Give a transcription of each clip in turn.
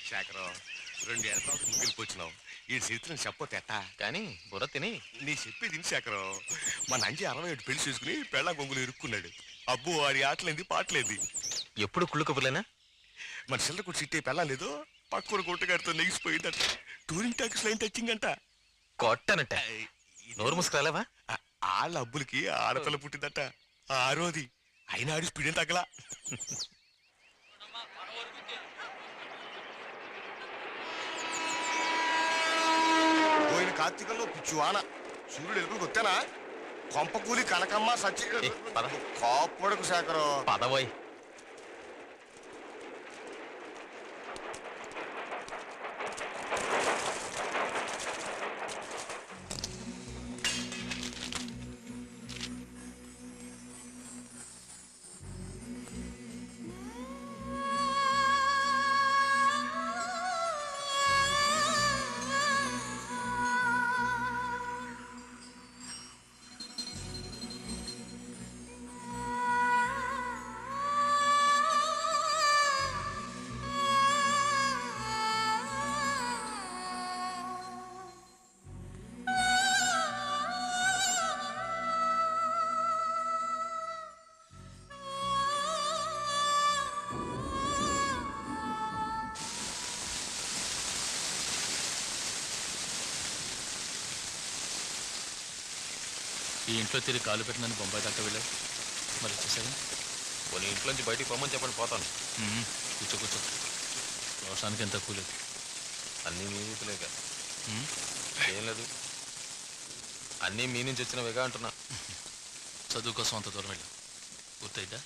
శేఖరం 2 ఏళ్ళ తర్వాత ముగ్గిలిపోచ్చినావు. ఈ చరిత్రను చెప్పొతే ఎట్టా కానీ బుర్ర తిని నీ చెప్పేది శేఖరం. మా నంజి 67 పెళ్లి చేసుకుని పెళ్ళ గొంగులు ఇరుక్కున్నాడు. అబ్బో వాడి ఆటలేంది పాటలేంది. ఎప్పుడు కుళ్ళు కబుర్లేనా? మన చిల్లర కూడా చిట్టే పెళ్ళం లేదు, పక్కూర గుట్టగారితో నెగిసిపోయిందట. టూరింగ్ టాక్స్ లైన్ తెచ్చింగంట. కొట్టనట్ట నోరు ముసుకురాలేవా? వాళ్ళ అబ్బులకి ఆడపిల్ల పుట్టిందట. ఆరోది అయినా ఆడి స్పీడ్ తగ్గలా. పోయిన కార్తీకంలో పిచ్చువాన సూర్యుడు ఎలుకలు కొట్టానా కొంపకూలి కనకమ్మ సచ్చి కాపాడకు శేఖరం. పదవోయ్. ఈ ఇంట్లో తిరిగి కాలు పెట్టినని బొంబాయి దాకా వెళ్ళావు, మరి వచ్చేసాగా. కొన్ని ఇంట్లోంచి బయటికి పొమ్మని చెప్పండి, పోతాను. కూర్చో కూర్చో, రోషానికి ఎంత తక్కువ లేదు. అన్నీ మీ నీతులేక ఏం లేదు, అన్నీ మీ నుంచి వచ్చినవిగా అంటున్నా. చదువు కోసం అంత దూరం వెళ్ళావు, గుర్తయిద్దా?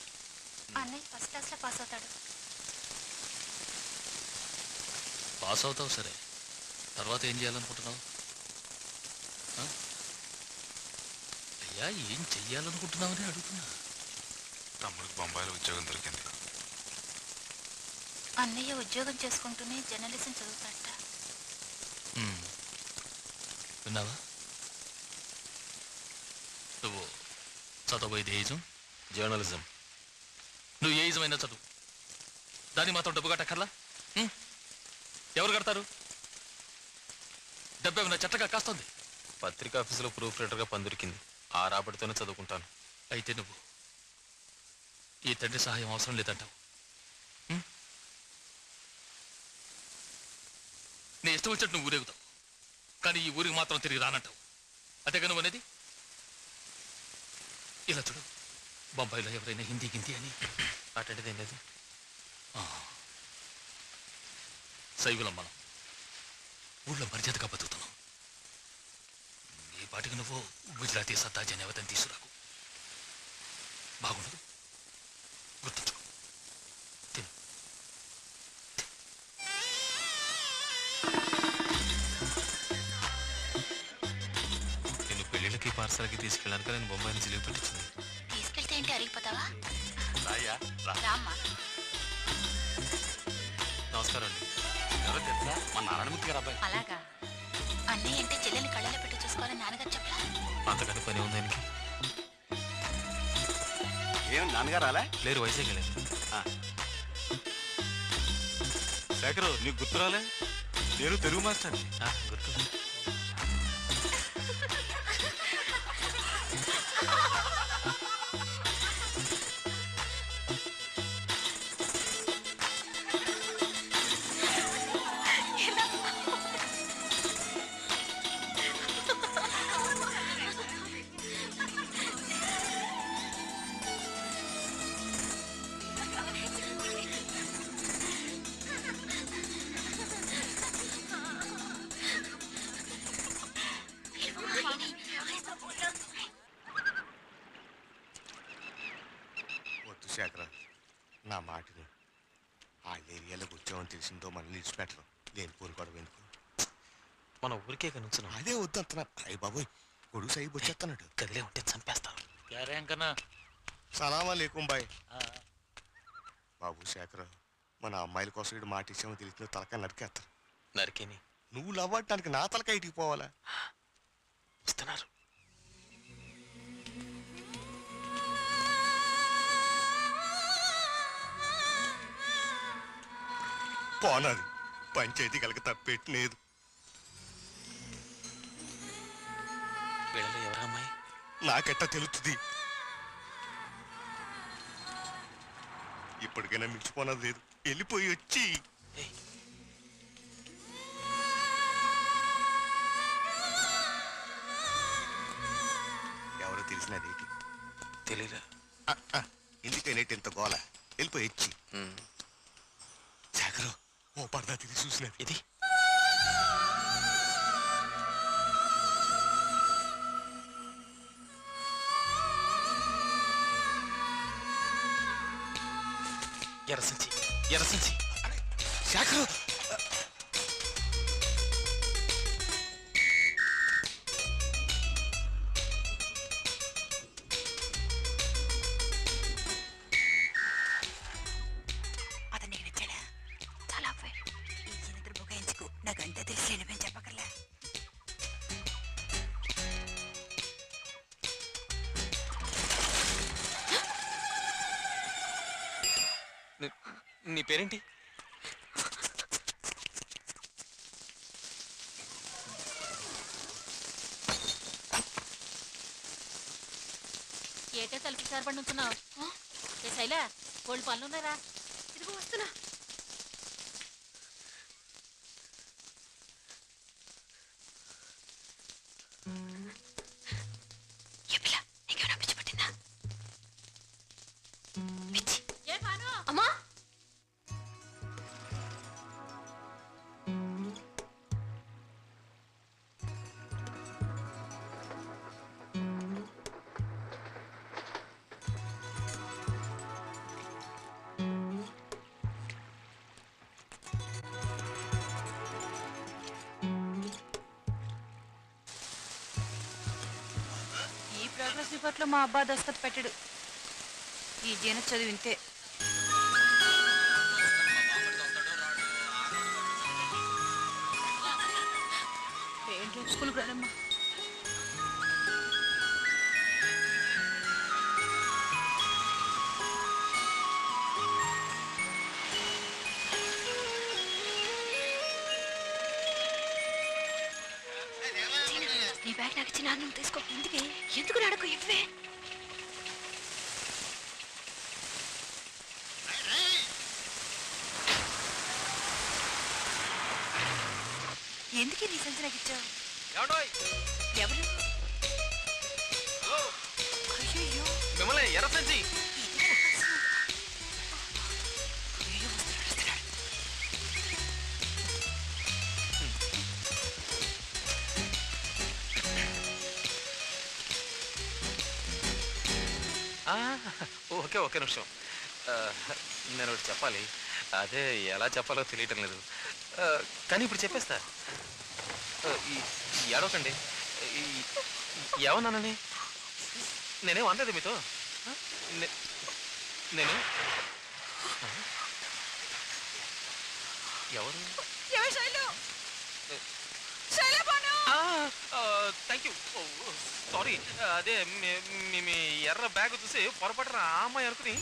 అన్నయ్య ఫస్ట్ క్లాస్లో పాస్ అవుతాడు. పాస్ అవుతావు సరే, తర్వాత ఏం చేయాలనుకుంటున్నావు? అయ్యా ఏం చెయ్యాలనుకుంటున్నావని అడుగుతున్నా. తమ్ముడికి బొంబాయిలో ఉద్యోగం దొరికింది. అన్నయ్య ఉద్యోగం చేసుకుంటూనే జర్నలిజం చదువుతాడట. విన్నావా? నువ్వు చదవబోయేది ఏజం జర్నలిజం. నువ్వు ఏ ఏజమైనా చదువు, దాన్ని మాత్రం డబ్బు కట్టక్కర్లా. ఎవరు కడతారు? డబ్బు ఏమైనా చెట్టగా కాస్తుంది? పత్రికా ఆఫీసులో ప్రూఫ్ రీడర్గా పని దొరికింది, ఆ రాబడితోనే చదువుకుంటాను. అయితే నువ్వు ఈ తండ్రి సహాయం అవసరం లేదంటావు. నీ ఇష్టం వచ్చినట్టు నువ్వు ఊరేగుతావు, కానీ ఈ ఊరికి మాత్రం తిరిగి రానంటావు. అదేగా నువ్వు అనేది? ఇలా చూడు, బొంబాయిలో ఎవరైనా హిందీ గింది అని అటువంటిదేం లేదు. శైవులం మనం ఊళ్ళో మర్యాదగా బతుకుతున్నాం. ఈ పాటికి నువ్వు గుజరాతీ సత్తాజీ అనే అవతని తీసుకురాకు, బాగుండదు. గుర్తుంచుకో. తిను. నేను పెళ్ళిళ్ళకి పార్సల్కి తీసుకెళ్ళాను కదా, నేను బొంబాయి నుంచి లీవ్ పెట్టించింది. తీసుకెళ్తే ఏంటి అరిగిపోతావా? రాయ్యా రా. రామ్మా. నమస్కారం అండి. ఎవరో తెలుసా? మా నారాయణమూర్తి గారు అబ్బాయి. అలాగా? అన్నయ్య అంటే చెల్లెని కళ్ళలో పెట్టి చూసుకోవాలని నాన్నగారు చెప్పలా? అంతకంటే పని ఉంది ఆయనకి. ఏం నాన్నగారు అలా లేరు, వైజాగ్ వెళ్ళారు. శేఖరు నీకు గుర్తురాలే? నేను తెలుగు మాస్టర్. గుర్తు. శేఖర నా మాటని ఆ ఏరియాలోకి వచ్చామని తెలిసిందో మనల్ని విడిచిపెట్టరు. లేని కోరుకోవడం ఎందుకు? మన ఊరికే కనుంచున్నా. అదే వద్దంటున్నా. అయ్యి బాబోయ్, కొడుకు సైబు వచ్చేస్తున్నాడు. కదిలే ఉంటే చంపేస్తాను. సలామా లేకుం బాయ్. బాబు శేఖర, మన అమ్మాయిల కోసం ఇటు మాట ఇచ్చామని తెలిసిన తలకాయ నరికేస్తారు. నరికేని నువ్వు లవ్వటానికి నా తలకాయ ఇటుకు పోవాలా? వస్తున్నారు. పోనాది పంచాయతీ కలక తప్పెట్టిలేదు. వీళ్ళలో ఎవరా అమ్మాయి? నాకెట్టా తెలుస్తుంది? ఇప్పటికైనా మించిపోనది లేదు. వెళ్ళిపోయి వచ్చి ఏయ్, ఎవరో తెలిసినదేటి తెలీదా? ఎందుకైనా ఇంత గోల? వెళ్ళిపోయి వచ్చి శేఖరు ఓ పరదా తిరిగి చూసినది. ఇది ఎర్రసంచి ఎర్రసంచి. శేఖరు అతను నీకు నచ్చాడా? చాలా అబ్బాయి ఈ చిన్నద్దరు బుకాయించుకు నాకంతా తెలిసి వెళ్ళిపోయి చెప్పకర్లే. నీ పేరేంటి? ఏటే తలుపు సరిపడి నుంచున్నావు? ఏ శైలా, కోళ్ళు పనులు ఉన్నారా? ఇదిగో వస్తున్నా. ఏ పాను? అమ్మా ఈ ప్రోగ్రెస్ రిపోర్ట్ లో మా అబ్బా దస్తఖత్ పెట్టడు. ఈ జీన చదివి ఇంతే. ఏంటో స్కూల్కి రాదమ్మా. నీ బ్యాగ్ నాకు ఇచ్చి నాన్న తీసుకో. ఎందుకు నాడకు ఇవ్వే. ఎందుకే నీ సంచి నాకు ఇచ్చావు? ఎవరు? అయ్యో మిమ్మల్ని ఎర్రసంచి. ఓకే ఓకే నిమిషం. నేను ఒకటి చెప్పాలి. అదే ఎలా చెప్పాలో తెలియటం లేదు. కానీ ఇప్పుడు చెప్పేస్తా. ఏడవకండి. ఏమన్నానని నేనేం అనలేదు మీతో. నేను ఎవరు? Thank you. సారీ. అదే మీ ఎర్ర బ్యాగ్ చూసి పొరపాటున ఆ అమ్మాయి అనుకుని.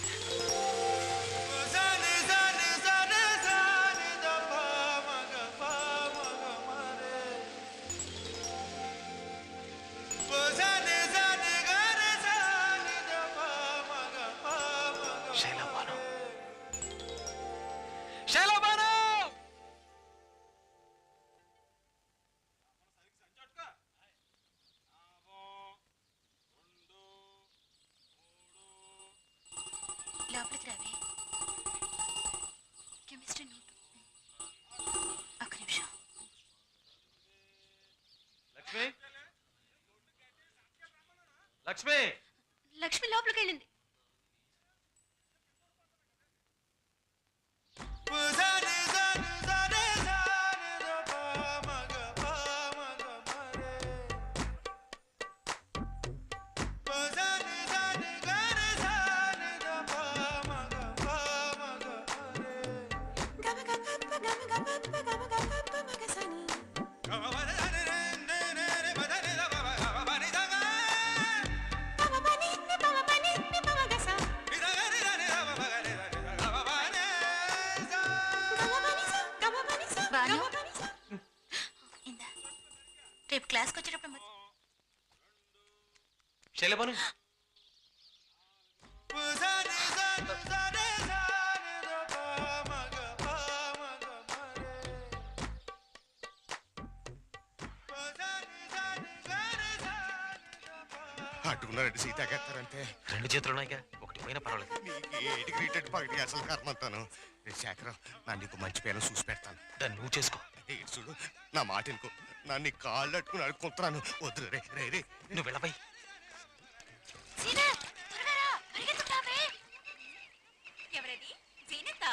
శైలబాను, శైలబాను. లోపలికి రావే. Chemistry note. ఒక్క నిమిషం. లక్ష్మి, లక్ష్మి. లక్ష్మి లోపలికి వెళ్ళింది. శైలబాను అట్టుకున్నారంటే సీత ఎక్కేస్తారంటే 2 చేతులు ఉన్నాయిగా, ఒకటి పోయినా పర్వాలేదు. నీకు ఏటికి రీటెడ్ పగటి అసలు కర్మంతాను. శేఖరం నా నీకు మంచి పేరు చూసి పెడతాను. దాన్ని నువ్వు చేసుకో. చూడు నా మాట ఇంకో నన్ను నీ కాళ్ళు అట్టుకుని అడుక్కుంటున్నాను. వద్దు రే రే రే నువ్వు వెళ్ళబోయి. ఎవరది? జీనత్తా?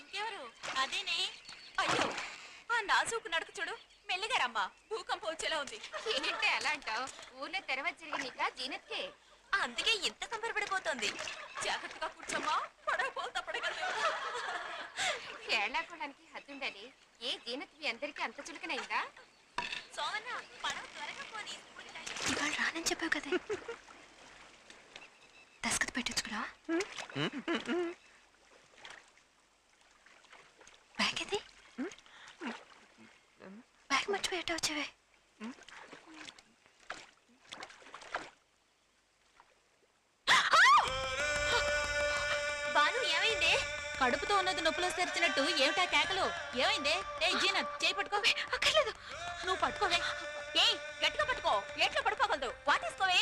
ఇంకెవరు? అదేనే. అయ్యో, ఆ నాజూకు నడక చూడు. మెల్లిగా రమ్మా, భూకంపం వచ్చేలా ఉంది. ఏంటంటే అలా అంటావు? ఊర్లో తెరవ జరిగినాక జీనత్కే. అందుకే ఇంత కంపరపడిపోతుంది. జాగ్రత్తగా కూర్చోమ్మా, పడకపోతే పడగలదు. కేరళకోవడానికి హద్దుండాలి. ఏ జీనత్ మీ అందరికీ అంత చులకనైందా? సోమన్న, పడవ త్వరగా పోనీ. ఇవాళ రానని చెప్పావు కదా, దస్కత్ పెట్టించుకురా. బ్యాగ్ ఇది, బ్యాగ్ మర్చిపోయేట వచ్చేవే. బాను, ఏమైంది? కడుపుతో ఉన్నది నొప్పులు తెరిచినట్టు ఏమిటా కేకలు? ఏమైందే? ఏ జీనత్, చేయి పట్టుకో. అక్కర్లేదు, నువ్వు పట్టుకోవే. ఏ గట్టిగా పట్టుకో, ఏట్లో పడుకోగలదు. వాటేసుకోవే.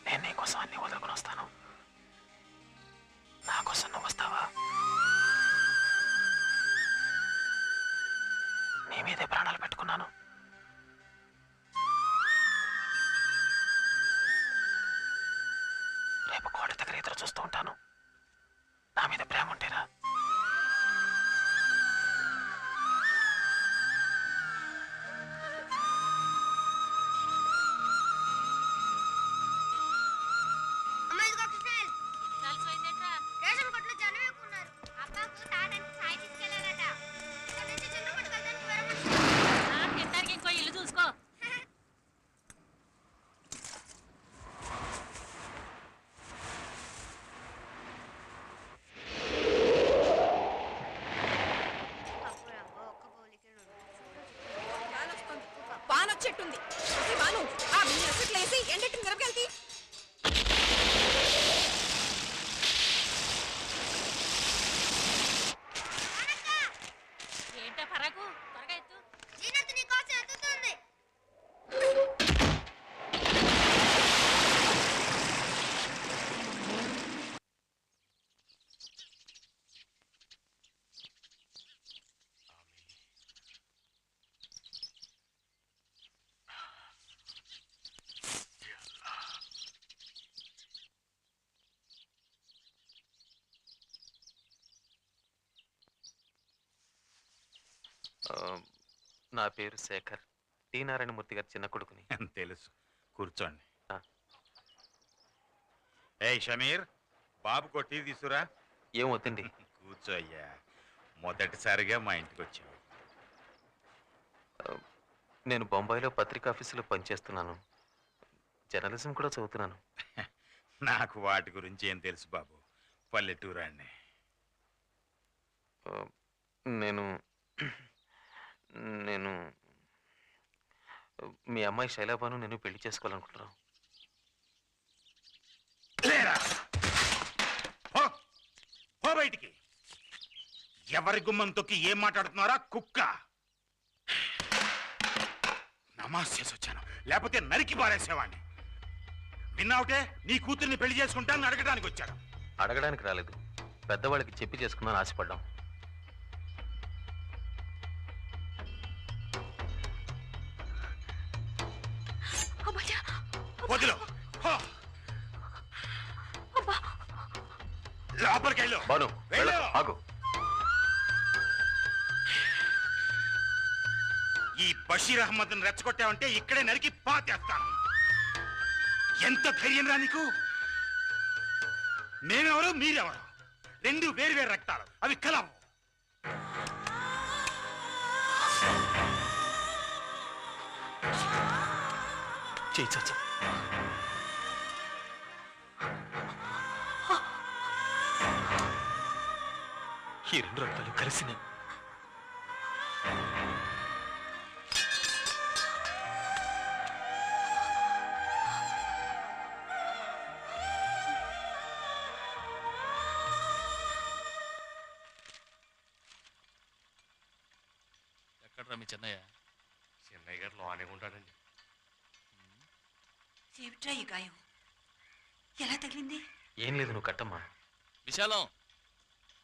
నేను నీకోసం అన్ని వదులుకొని వస్తాను. నా కోసం నువ్వు వస్తావా? నీ మీదే ప్రాణాలు పెట్టుకున్నాను. రేపు కోట దగ్గర ఎదురు చూస్తూ ఉంటాను. నా మీద ప్రేమ ఉంటేరా. రేషన్ కొట్లో జనం ఎక్కువ ఉన్నారు. అబ్బాకు తాడానికి సాయి తీసుకెళ్లారట. ఇక్కడ నుంచి చింతపట్టు వెళ్ళడానికి తింటానికి ఇంకో ఇల్లు చూసుకో. వానొచ్చెట్టుంది. వాను, ఆ బియ్యం ఎండెట్టిన మిరపకెళ్తి. ఏంటో పరాకు, త్వరగా ఎత్తు. జీనత్ నీ కోసం ఎత్తుతుంది. నా పేరు శేఖర్, టి నారాయణమూర్తి గారి చిన్న కొడుకుని. తెలుసు, కూర్చోండి. ఆ. ఏయ్ షమీర్, బాబు కొట్టి తీసురా. ఏం వద్దండి. కూర్చో అయ్యా, మొదటిసారిగా మా ఇంటికి వచ్చావు. నేను బొంబాయిలో పత్రికా ఆఫీసులో పనిచేస్తున్నాను. జర్నలిజం కూడా చదువుతున్నాను. నాకు వాటి గురించి ఏం తెలుసు బాబు, పల్లెటూరాన్ని. నేను నేను మీ అమ్మాయి శైలాబాను నేను పెళ్లి చేసుకోవాలనుకుంటున్నాను. లేరా, పో, పో బయటికి. ఎవరి గుమ్మం తొక్కి ఏం మాట్లాడుతున్నారా కుక్క? నమాజ్ చేసి వచ్చాను, లేకపోతే నరికి పారేసేవాడిని. విన్నావుటే, నీ కూతుర్ని పెళ్లి చేసుకుంటానని అడగడానికి వచ్చాడు. అడగడానికి రాలేదు, పెద్దవాళ్ళకి చెప్పి చేసుకుందామని ఆశపడ్డాం. వదిలో, లోపలికెళ్ళు. బాను, వెళ్ళు. ఆగు. ఈ బషీర్ అహ్మద్ని రెచ్చగొట్టావంటే ఇక్కడే నరికి పాతేస్తాను. ఎంత ధైర్యం రా నీకు? నేనెవరు, మీరెవరు? రెండు వేరు వేరు రక్తాలు, అవి కలవు. ఈ రెండు రక్తాలు కలిసినాయి. ఎక్కడ్రా మీ చెన్నయ్య? చెన్నయ్య గారు లోనే ఉంటాడండి. ఏమిట్రా ఈ గాయం ఎలా తగిలింది? ఏం లేదు, నువ్వు కట్టమ్మా. విశాలం,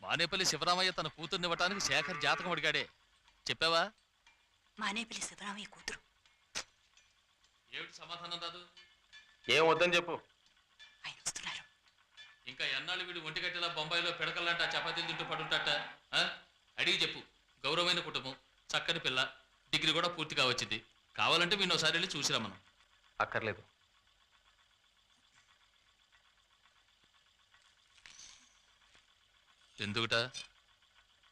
మానేపల్లి శివరామయ్య తన కూతుర్ని ఇవ్వటానికి శేఖర్ జాతకం అడిగాడే, చెప్పావా? మానేపల్లి శివరామయ్య కూతురు. ఏమిటి సమాధానం రాదు? ఏం వద్దని చెప్పు. ఆయన వస్తున్నారు. ఇంకా ఎన్నాళ్ళు వీడు ఒంటిగట్టెలా బొంబాయిలో పిడకలంట చపాతీలు తింటూ పడుంటాట? అడిగి చెప్పు. గౌరవమైన కుటుంబం, చక్కని పిల్ల, డిగ్రీ కూడా పూర్తిగా వచ్చింది. కావాలంటే వీడిని ఒకసారి వెళ్ళి చూసిరా మనం. అక్కర్లేదు. ఎందుకుట?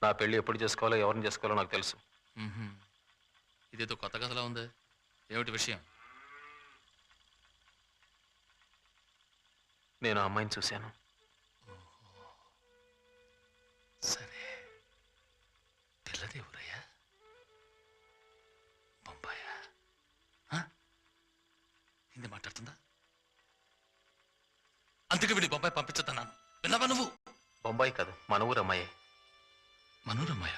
నా పెళ్లి ఎప్పుడు చేసుకోవాలో ఎవరిని చేసుకోవాలో నాకు తెలుసు. ఇదేదో కొత్త కథలా ఉంది. ఏమిటి విషయం? నేను ఆ అమ్మాయిని చూశాను. సరే, పిల్లది ఎవరయ్యా? బొంబాయా? హిందీ మాట్లాడుతుందా? అందుకే వీడి బొంబాయి పంపించద్దన్నాను. విన్నావా నువ్వు? బొంబాయి కాదు, మన ఊరు అమ్మాయే. మనూరమ్మాయ?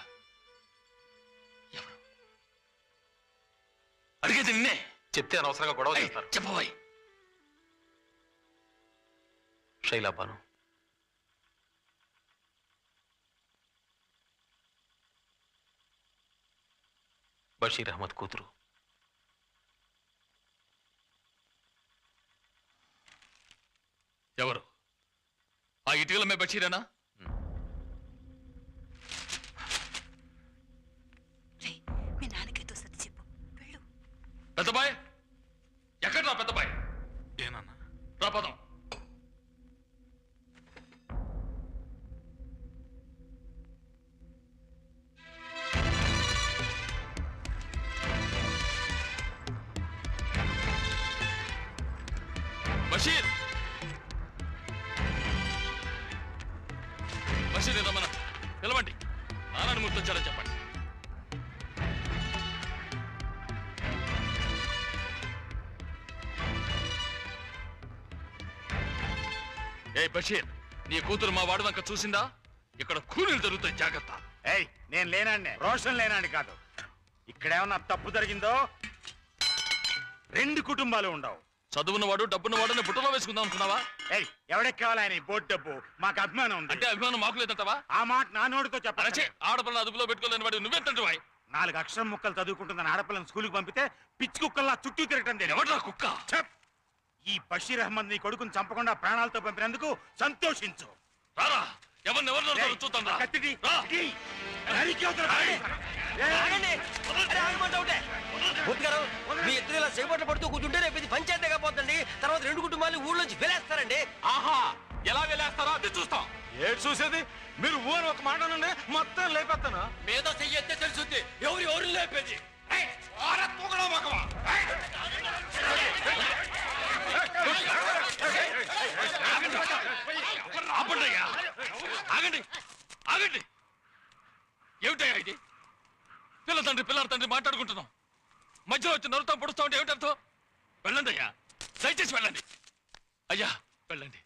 ఎవరు? అడిగేది నిన్నే. చెప్తే అనవసరంగా గొడవ చేస్తారు. చెప్పవాయి. శైలాబాను. బషీర్ అహ్మద్ కూతురు. ఎవరు? ఆ ఇటీవల మే బషీరేనా? మీ నాన్నకైతే సర్ది చెప్పు. వెళ్ళు. పెద్దబాయ్, ఎక్కడ రా పెద్దబాయ్? ఏనన్నా? రా పదం. బషీర్, బషీర్ రమణ పిలవండి. నాన్నని ముర్తొచ్చారని చెప్పండి. ఏ బషీర్, నీ కూతురు మా వాడు వంక చూసిందా? ఇక్కడ కూలీలు జరుగుతాయి, జాగ్రత్త. ఏయ్, నేను లేనాడినే, రోషన్ లేనాడి కాదు. ఇక్కడేమన్నా తప్పు జరిగిందో రెండు కుటుంబాలు ఉండవు. చదువున్నవాడు డబ్బున్నవాడు బుట్టలో వేసుకుందాం అనుకున్నావా? ఏయ్, ఎవడికి కావాలి ఆయన ఈ బోర్డు డబ్బు? మాకు అభిమానం ఉంది. అంటే అభిమానం మాకు లేదంటావా? ఆ మాట నా నోటితో అరచే, చెప్పాలి. ఆడపిల్ల అదుపులో పెట్టుకోలేని వాడు నువ్వెంతంటువాయి? 4 అక్షరం ముక్కలు చదువుకుంటున్న ఆడపిల్లని స్కూల్కి పంపితే పిచ్చి కుక్కల్లా చుట్టూ తిరగటం తెలియదు. ఎవడ్రా కుక్క? చెప్. ఈ బషీర్ అహ్మద్ నీ కొడుకుని చంపకుండా ప్రాణాలతో పంపినందుకు సంతోషించు. రారా, ఎవరిని ఏయ్, చూద్దాం రా. కత్తిది, రా. ఇటీ. నరికి అవతల పారేయ్. ఏయ్. మీ ఇద్దరు ఇలా సేపట్లు పడుతూ కూర్చుంటే రేపు ఇది పంచాయతీ కాకపోతుంది. తర్వాత 2 కుటుంబాలు ఊళ్ళోంచి వెళ్ళేస్తారండి. ఆహా, ఎలా వెళ్ళేస్తారో అది చూస్తాం. ఏడు చూసేది? మీరు ఊరు ఒక మాట నుండి మొత్తం లేపేస్తాను. మీద చెయ్యెత్తే తెలుసుద్ది ఎవరు లేపేది. ఆపండియ్యా. ఆగండి, ఆగండి. ఏమిటయ్యా ఇది? పిల్ల తండ్రి మాట్లాడుకుంటున్నాం. మధ్యలో వచ్చి నరుతాం పొడుస్తా ఉంటే ఏమిటి అర్థం? వెళ్ళండి అయ్యా, దయచేసి వెళ్ళండి. అయ్యా వెళ్ళండి.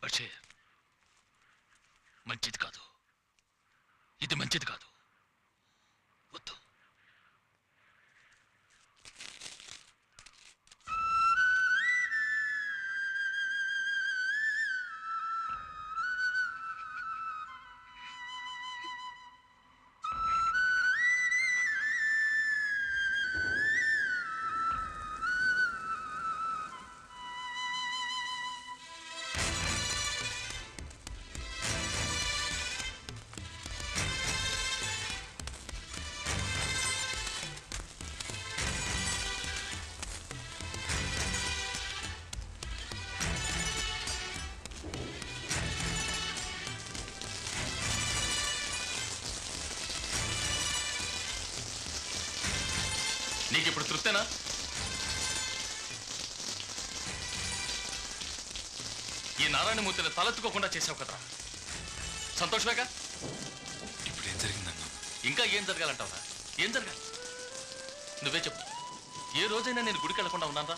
బషీర్, మంచిది కాదు, ఇది మంచిది కాదు. వద్దు. నీకు ఇప్పుడు తృప్తేనా? ఈ నారాయణమూర్తిని తలెత్తుకోకుండా చేసావు కదరా. సంతోషమేగా? ఇప్పుడు ఏం జరిగిందన్నా? ఇంకా ఏం జరగాలంటావురా? ఏం జరగాలి? నువ్వే చెప్పు. ఏ రోజైనా నేను గుడికి వెళ్లకుండా ఉన్నానరా?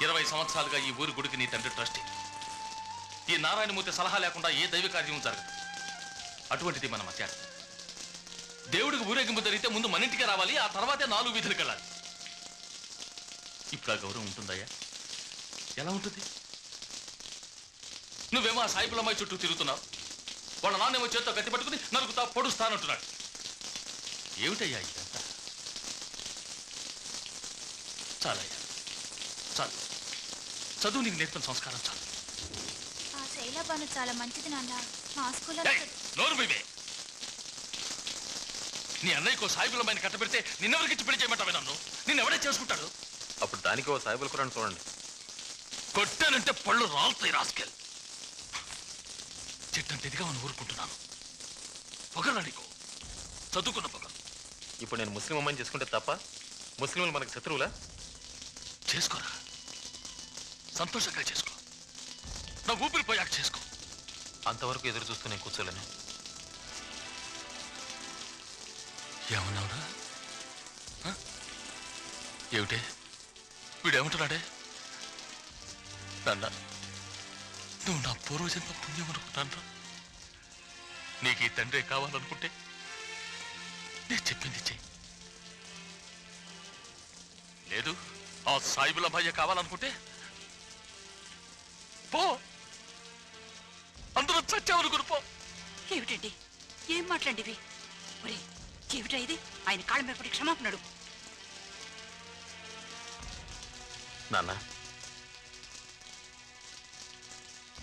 20 సంవత్సరాలుగా ఈ ఊరి గుడికి నీ తండ్రి ట్రస్టీ. ఈ నారాయణమూర్తి సలహా లేకుండా ఏ దైవ కార్యం జరగదు. అటువంటిది మన మధ్య. దేవుడికి ఊరేగింపు జరిగితే ముందు మన ఇంటికి రావాలి, ఆ తర్వాతే 4 వీధులకు వెళ్ళాలి. ఇప్పుడు ఆ గౌరవం ఉంటుందయ్యా? ఎలా ఉంటుంది? నువ్వేమో ఆ సాయిబులమ్మాయి చుట్టూ తిరుగుతున్నావు, వాళ్ళ నాన్నేమో చేత్తో గట్టి పట్టుకుని నరుకుతా పొడుస్తానంటున్నాడు. ఏమిటయ్యా ఇదంతా? చాలయ్యా, చాలు. చదువు నీకు నేర్పిన సంస్కారం చాలు. ఆ శైలబాను చాలా మంచిది నాన్న. మా స్కూల్లో నోరు మీవే. నీ అన్నయ్యకో సాయిబులమ్మాయిని కట్టబెడితే నిన్నెవరికిచ్చి పెళ్లి చేయమంటావే నన్ను? నిన్నెవడే చేసుకుంటాడు? అప్పుడు దానికి ఓ సాయిబుల్ కురాన్ చూడండి. కొట్టానంటే పళ్ళు రాలుతాయి రాస్కెల్. చెట్టంత ఇదిగా మనం ఊరుకుంటున్నాను. పొగలు అడిగో, చదువుకున్న పొగలు. ఇప్పుడు నేను ముస్లిం అమ్మాయిని చేసుకుంటే తప్ప ముస్లింలు మనకు శత్రువులా? చేసుకోరా, సంతోషంగా చేసుకో. నా ఊపిరి పోయాక చేసుకో. అంతవరకు ఎదురు చూస్తూ నేను కూర్చోలేను. ఏమన్నావురా? ఏమిటే వీడేమంటున్నాడే? నాన్న, నువ్వు నా పూర్వజన్మ పుణ్యం అనుకున్నాను. నీకు ఈ తండ్రే కావాలనుకుంటే నేను చెప్పింది చెయ్యి. లేదు, ఆ సాయిబుల భయ్య కావాలనుకుంటే పో, అందరూ చచ్చావనుకుని పో. ఏమిటండి ఏం మాట్లాడివి? ఒరే ఏమిటా ఇది? ఆయన కాళ్ళ మీద పడి క్షమాపణడు. నాన్న,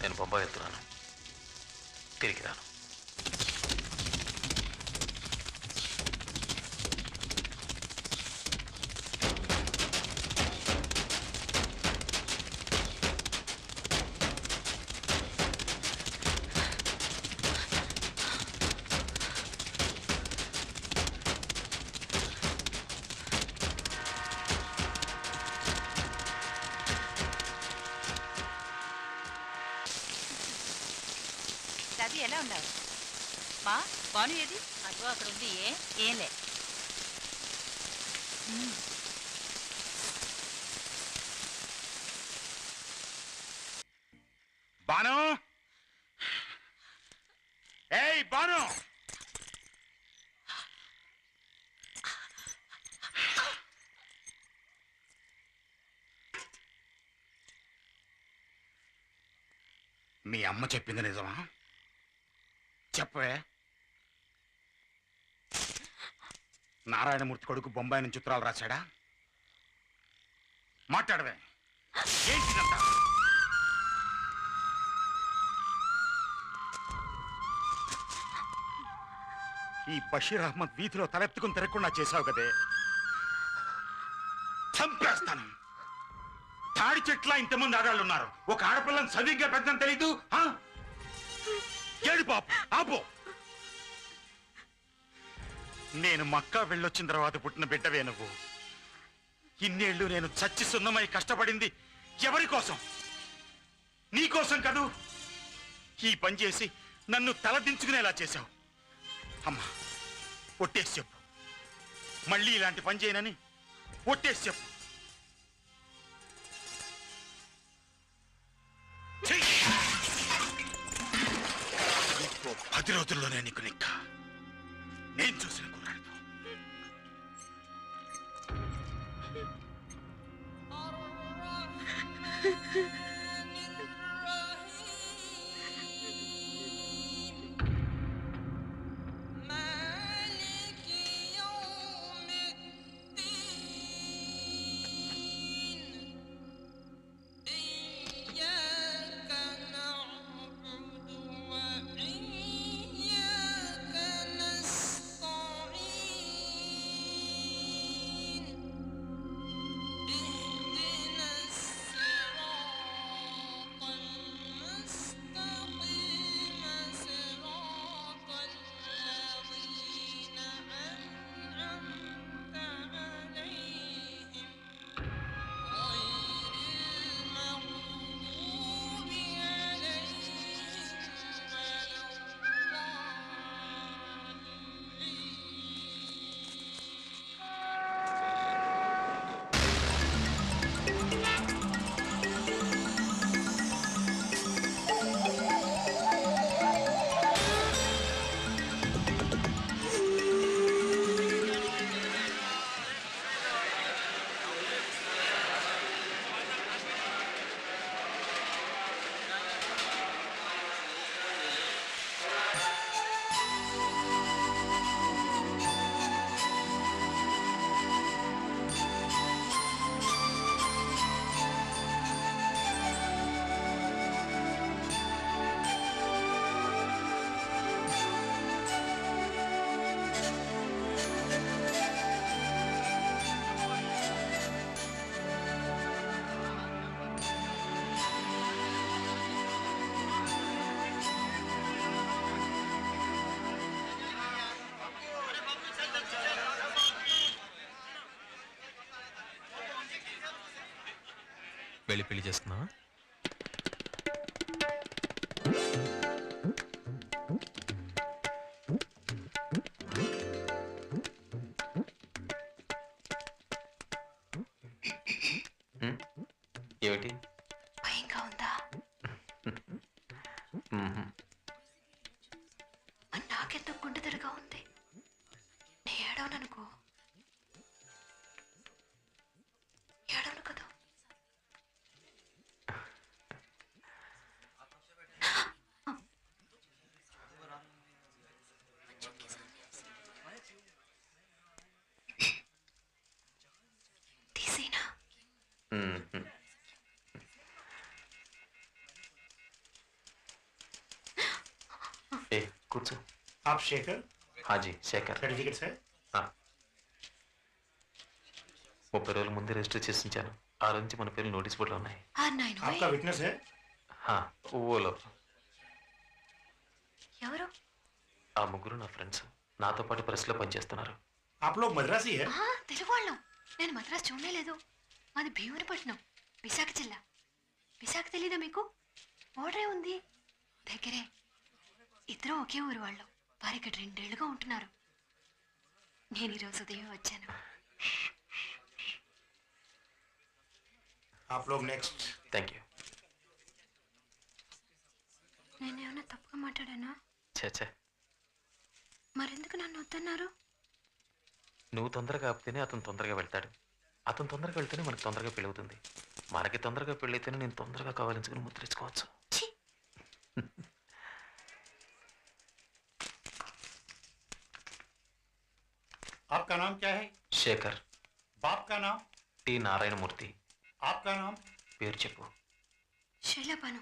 నేను బొంబాయి వెళ్తున్నాను, తిరిగి రాను. రవి ఎలా ఉన్నావు? మా బాను ఏది? అదిగో అక్కడ ఉంది. ఏంలే. బాను, ఏయ్ బాను, మీ అమ్మ చెప్పింది నిజమా? చెప్పవే. నారాయణమూర్తి కొడుకు బొంబాయి నుంచి ఉత్తరాలు రాశాడా? మాట్లాడవే. ఏంటిదంతా? ఈ బషీర్ అహ్మద్ వీధిలో తలెత్తుకుని తిరగకుండా చేశావు కదే, చంపేస్తాను. తాడి చెట్ల ఇంతమంది ఆడాళ్ళు ఉన్నారు, ఒక ఆడపిల్లని సరిగ్గా పెద్దని తెలీదు. ఏడు పాప ఆపో. నేను మక్కా వెళ్ళొచ్చిన తర్వాత పుట్టిన బిడ్డవే నువ్వు. ఇన్నేళ్లు నేను చచ్చి సున్నమై కష్టపడింది ఎవరి కోసం? నీ కోసం కదూ. ఈ పని చేసి నన్ను తలదించుకునేలా చేశావు. అమ్మా, ఒట్టేసి చెప్పు, మళ్ళీ ఇలాంటి పని చేయనని ఒట్టేసి చెప్పు. 10 రోజుల్లోనే నీకు నిక్క. నేను చూసిన కుర్రాడితో. వెళ్ళి పెళ్లి చేసుకున్నావా? ఏమిటి భయంగా ఉందా? నాకెంతో గుండెదడగా ఉంది. నీ ఏడవననుకో. ఏడవను కదా. తీసేనా? ఏ కూర్చో. आप शेखर హాజీ శేఖర్. सर्टिफिकेट है 30 రోజుల ముందే రిజిస్టర్ చేసి ఉంచాను. ఆ రోజు నుంచి మన పేర్లు నోటీస్ బోర్డులో ఉన్నాయి. आपका विटनेस है ఓలో. ఎవరు? ఆ ముగ్గురు నా ఫ్రెండ్స్. నాతో పాటు ప్రెస్లో పనిచేస్తున్నారు. आप लोग मद्रासी है తెలుగు వాళ్ళం. నేను మద్రాసు చూడనే లేదు. మాది భీమునిపట్నం, విశాఖ జిల్లా. విశాఖ తెలీదా మీకు? ఓడరే ఉంది దగ్గరే. ఇద్దరు ఒకే ఊరు వాళ్ళు. వారు ఇక్కడ 2 ఏళ్లుగా ఉంటున్నారు. నేను ఈరోజు ఉదయం వచ్చాను. आप लोग नेक्स्ट థ్యాంక్ యూ. నేనేమన్నా తప్పుగా మాట్లాడానా? చచ్చా, మరెందుకు నన్ను వద్దన్నారు? నువ్వు తొందరగా ఆపితేనే అతను తొందరగా వెళ్తాడు. అతను తొందరగా వెళ్తేనే మనకు తొందరగా పెళ్ళి అవుతుంది. మనకి తొందరగా పెళ్ళైతేనే నేను తొందరగా కావాలించుకుని ముద్రించుకోవచ్చు. आपका नाम क्या है శేఖర్. बाप का नाम టి నారాయణమూర్తి. आपका नाम పేరు చెప్పు. శైలబాను.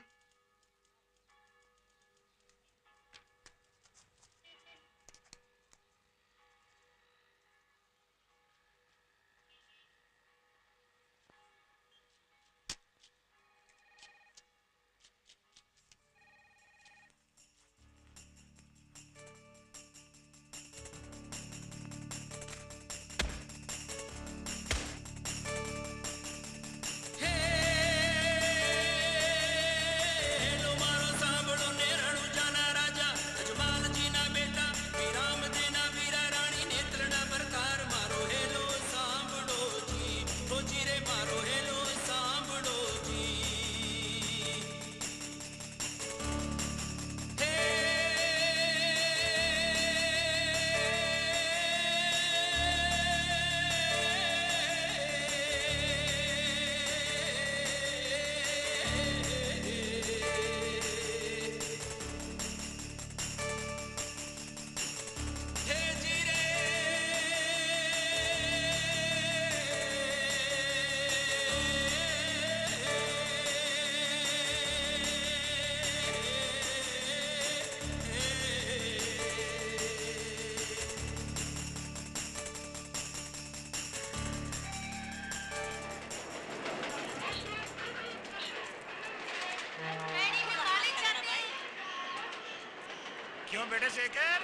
क्यों बेटे शेखर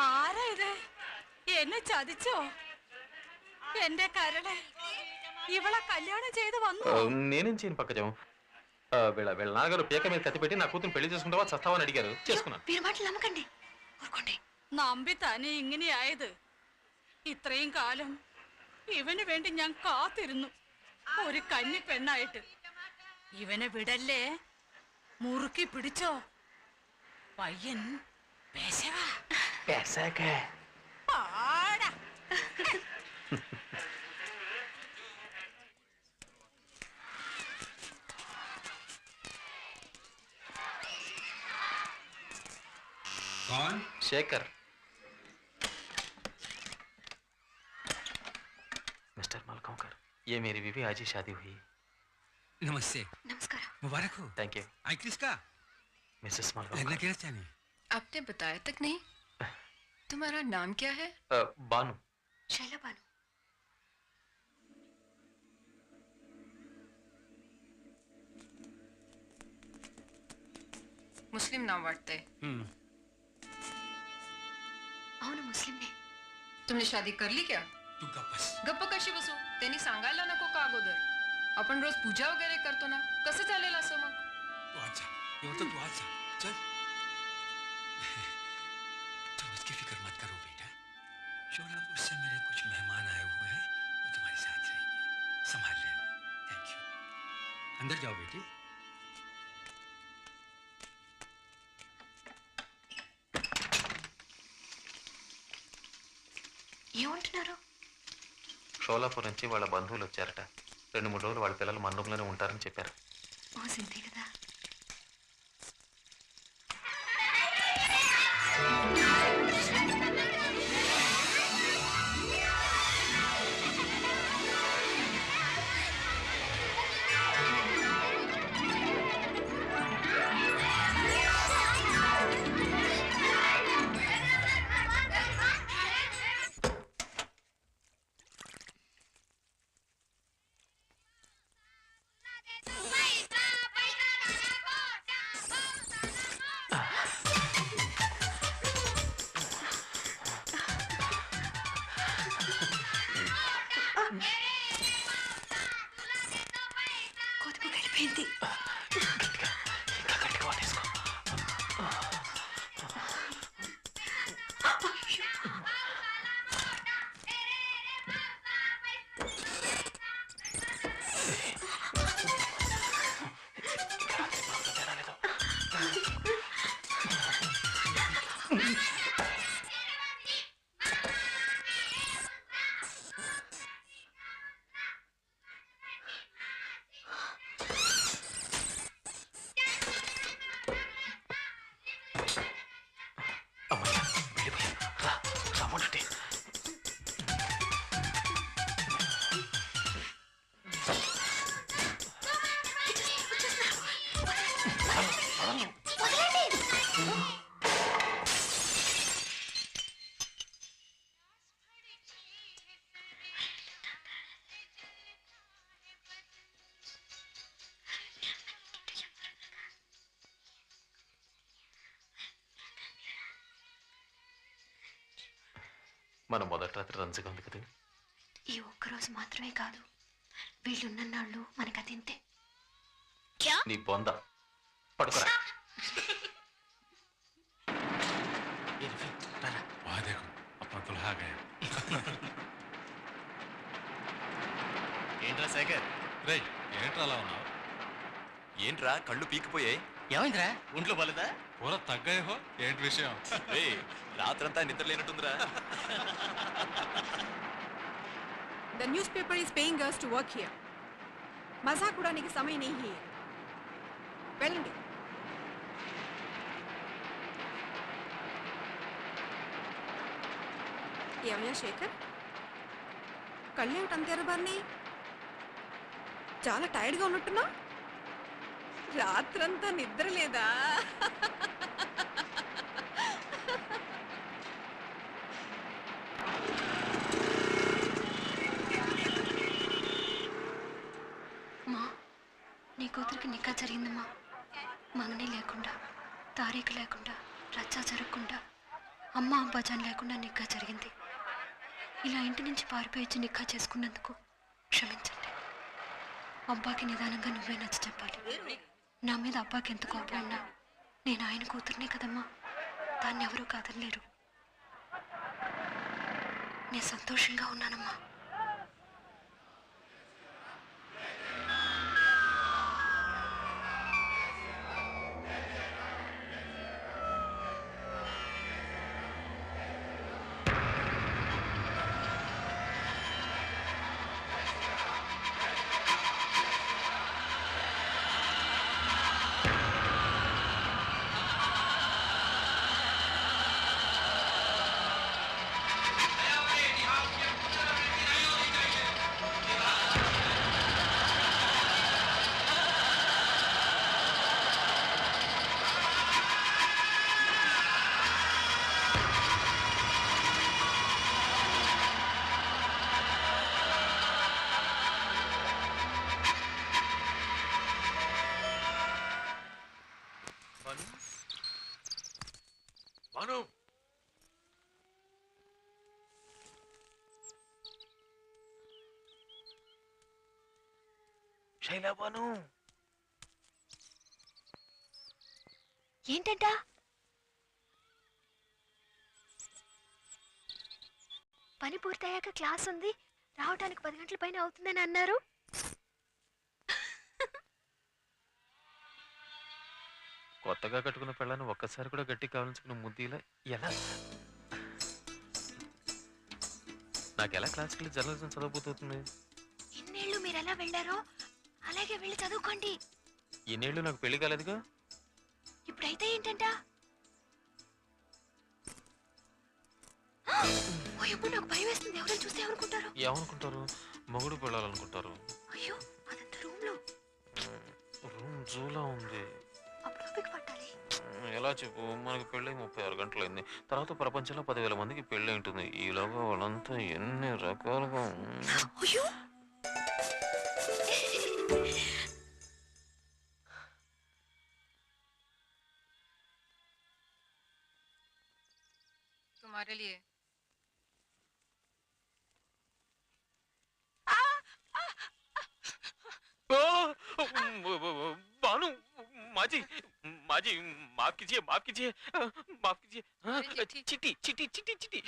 ആരാ ഇത്? എന്നെ ചതിച്ചോ? എന്റെ കരളെ, ഇവളെ കല്യാണം ചെയ്ത് വന്നു. నేనేం చేయను పక్కజం. వీళ్ళ నాన్నగారు పీక మీద కత్తి పెట్టి నా కూతురు పెళ్లి చేసుకుంటావా చస్తావని అడిగారు. చేసుకున్నాను. వీరి మాటలు నమ్మకండి. ఊరుకోండి. നമ്പി തന്നെ ഇങ്ങനെയായത്. ഇത്രയും കാലം ഇവന് വേണ്ടി ഞാൻ കാത്തിരുന്നു, ഒരു കന്നി പെണ്ണായിട്ട്. ഇവനെ വിടല്ലേ, മുറുക്കി പിടിച്ചോ. പയ്യൻ പാടാ. कौन శేఖర్. मिस्टर मालगांवकर, ये मेरी बीवी आज ही शादी हुई. नमस्ते, నమస్కారం. मुबारक हो. Thank you. आई किसका? मिसेस लगना मालगांवकर. क्या चाहनी? आपने बताया तक नहीं. तुम्हारा नाम क्या है? बानू. శైలబాను. मुस्लिम नाम वाटते. అవును, ముస్లింనే. तुमने शादी कर ली क्या? तू गप्पस. गप्प कशी बसू? त्यांनी सांगायला नको का अगोदर? आपण रोज पूजा वगैरे करतो ना, कसं चालेल असं मग? तू आज जा. ये तो तू आज जा. चल. तुम इसकी फिक्र मत करो बेटा. शोलापुर से मेरे कुछ मेहमान आए हुए हैं, वो तुम्हारे साथ रहेंगे. संभाल लेना. Thank you. अंदर जाओ बेटी. ఏమంటున్నారు? షోలాపూర్ నుంచి వాళ్ళ బంధువులు వచ్చారట. 2-3 రోజులు వాళ్ళ పిల్లలు మన రూమ్లోనే ఉంటారని చెప్పారు. ఓ సింతే కదా. కొద్దిగా వెళ్ళిపోయింది. మన మొదటి రాత్రి రంజుగా ఉంది కదా. ఈ ఒక్కరోజు మాత్రమే కాదు, వీళ్ళున్నన్నాళ్ళు మనకదింతే. నీ బొంద పడుకోరా. वहाँ देखो अपना दुल्हा आ गया. ఏంట్రా శేఖర్? రే ఏంట్రా అలా ఉన్నావు? ఏంట్రా కళ్ళు పీకిపోయాయి? ఏమైందిరా? ఒంట్లో బాలేదా? పూరా తగ్గాయో ఏంటి విషయం? రాత్రంతా నిద్ర లేనట్టుందిరా. The newspaper is paying us to work here. मजाक उड़ाने की समय नहीं है. వెళ్ళండి. ఏమయ్యా శేఖర్, కళ్ళేమిటి అంత ఎర్రబారినాయి? చాలా టైర్డ్గా ఉన్నట్టున్నా? రాత్రంతా నిద్ర లేదా? మా నీ కూతురికి నికా జరిగిందమ్మా. మంగని లేకుండా, తారీఖు లేకుండా, రచ్చా జరగకుండా, అమ్మ అబ్బాజాన్ లేకుండా నికా జరిగింది. ఇలా ఇంటి నుంచి పారిపోయి నికా చేసుకున్నందుకు క్షమించండి. అబ్బాకి నిదానంగా నువ్వే నచ్చ చెప్పాలి. నా మీద అబ్బాకి ఎంత కోపం ఉన్నా నేను ఆయన కూతుర్నే కదమ్మా. దాన్ని ఎవరూ కాదనలేరు. నేను సంతోషంగా ఉన్నానమ్మా. శైలబాను ఏంటంట? పని పూర్తయ్యాక క్లాస్ ఉంది, రావడానికి 10 గంటల పైన అవుతుందని అన్నారు. కొత్తగా కట్టుకున్న పెళ్ళాన్ని ఒక్కసారి కూడా గట్టి కావాల్చుకున్న ముద్దిలా ఎలా? నాకు ఎలా క్లాసికల్ జర్నలిజం చదవబోతుంది? ఇన్నేళ్ళు మీరు ఎలా వెళ్ళారో అలాగే వెళ్ళి చదువుకోండి. ఇన్నేళ్ళు నాకు పెళ్లి కాలేదుగా. ఇప్పుడైతే ఏంటంట? ఎప్పుడు నాకు భయం వేస్తుంది. ఎవరైనా చూస్తే ఏమనుకుంటారు? ఏమనుకుంటారు? మొగుడు పెళ్ళాలనుకుంటారు. అయ్యో అదంతా రూమ్ లో. రూమ్ జూలా ఉంది. అప్పుడు ఓపిక పట్టాలి. ఎలా చెప్పు, మనకి పెళ్ళి 36 గంటలైంది. తర్వాత ప్రపంచంలో 10,000 మందికి పెళ్ళి ఉంటుంది. ఈలోగా వాళ్ళంతా ఎన్ని రకాలుగా. అయ్యో तुम्हारे लिए बानू माजी माजी माफ कीजिए माफ कीजिए माफ कीजिए. चिट्टी चिट्टी चिट्टी चिट्टी.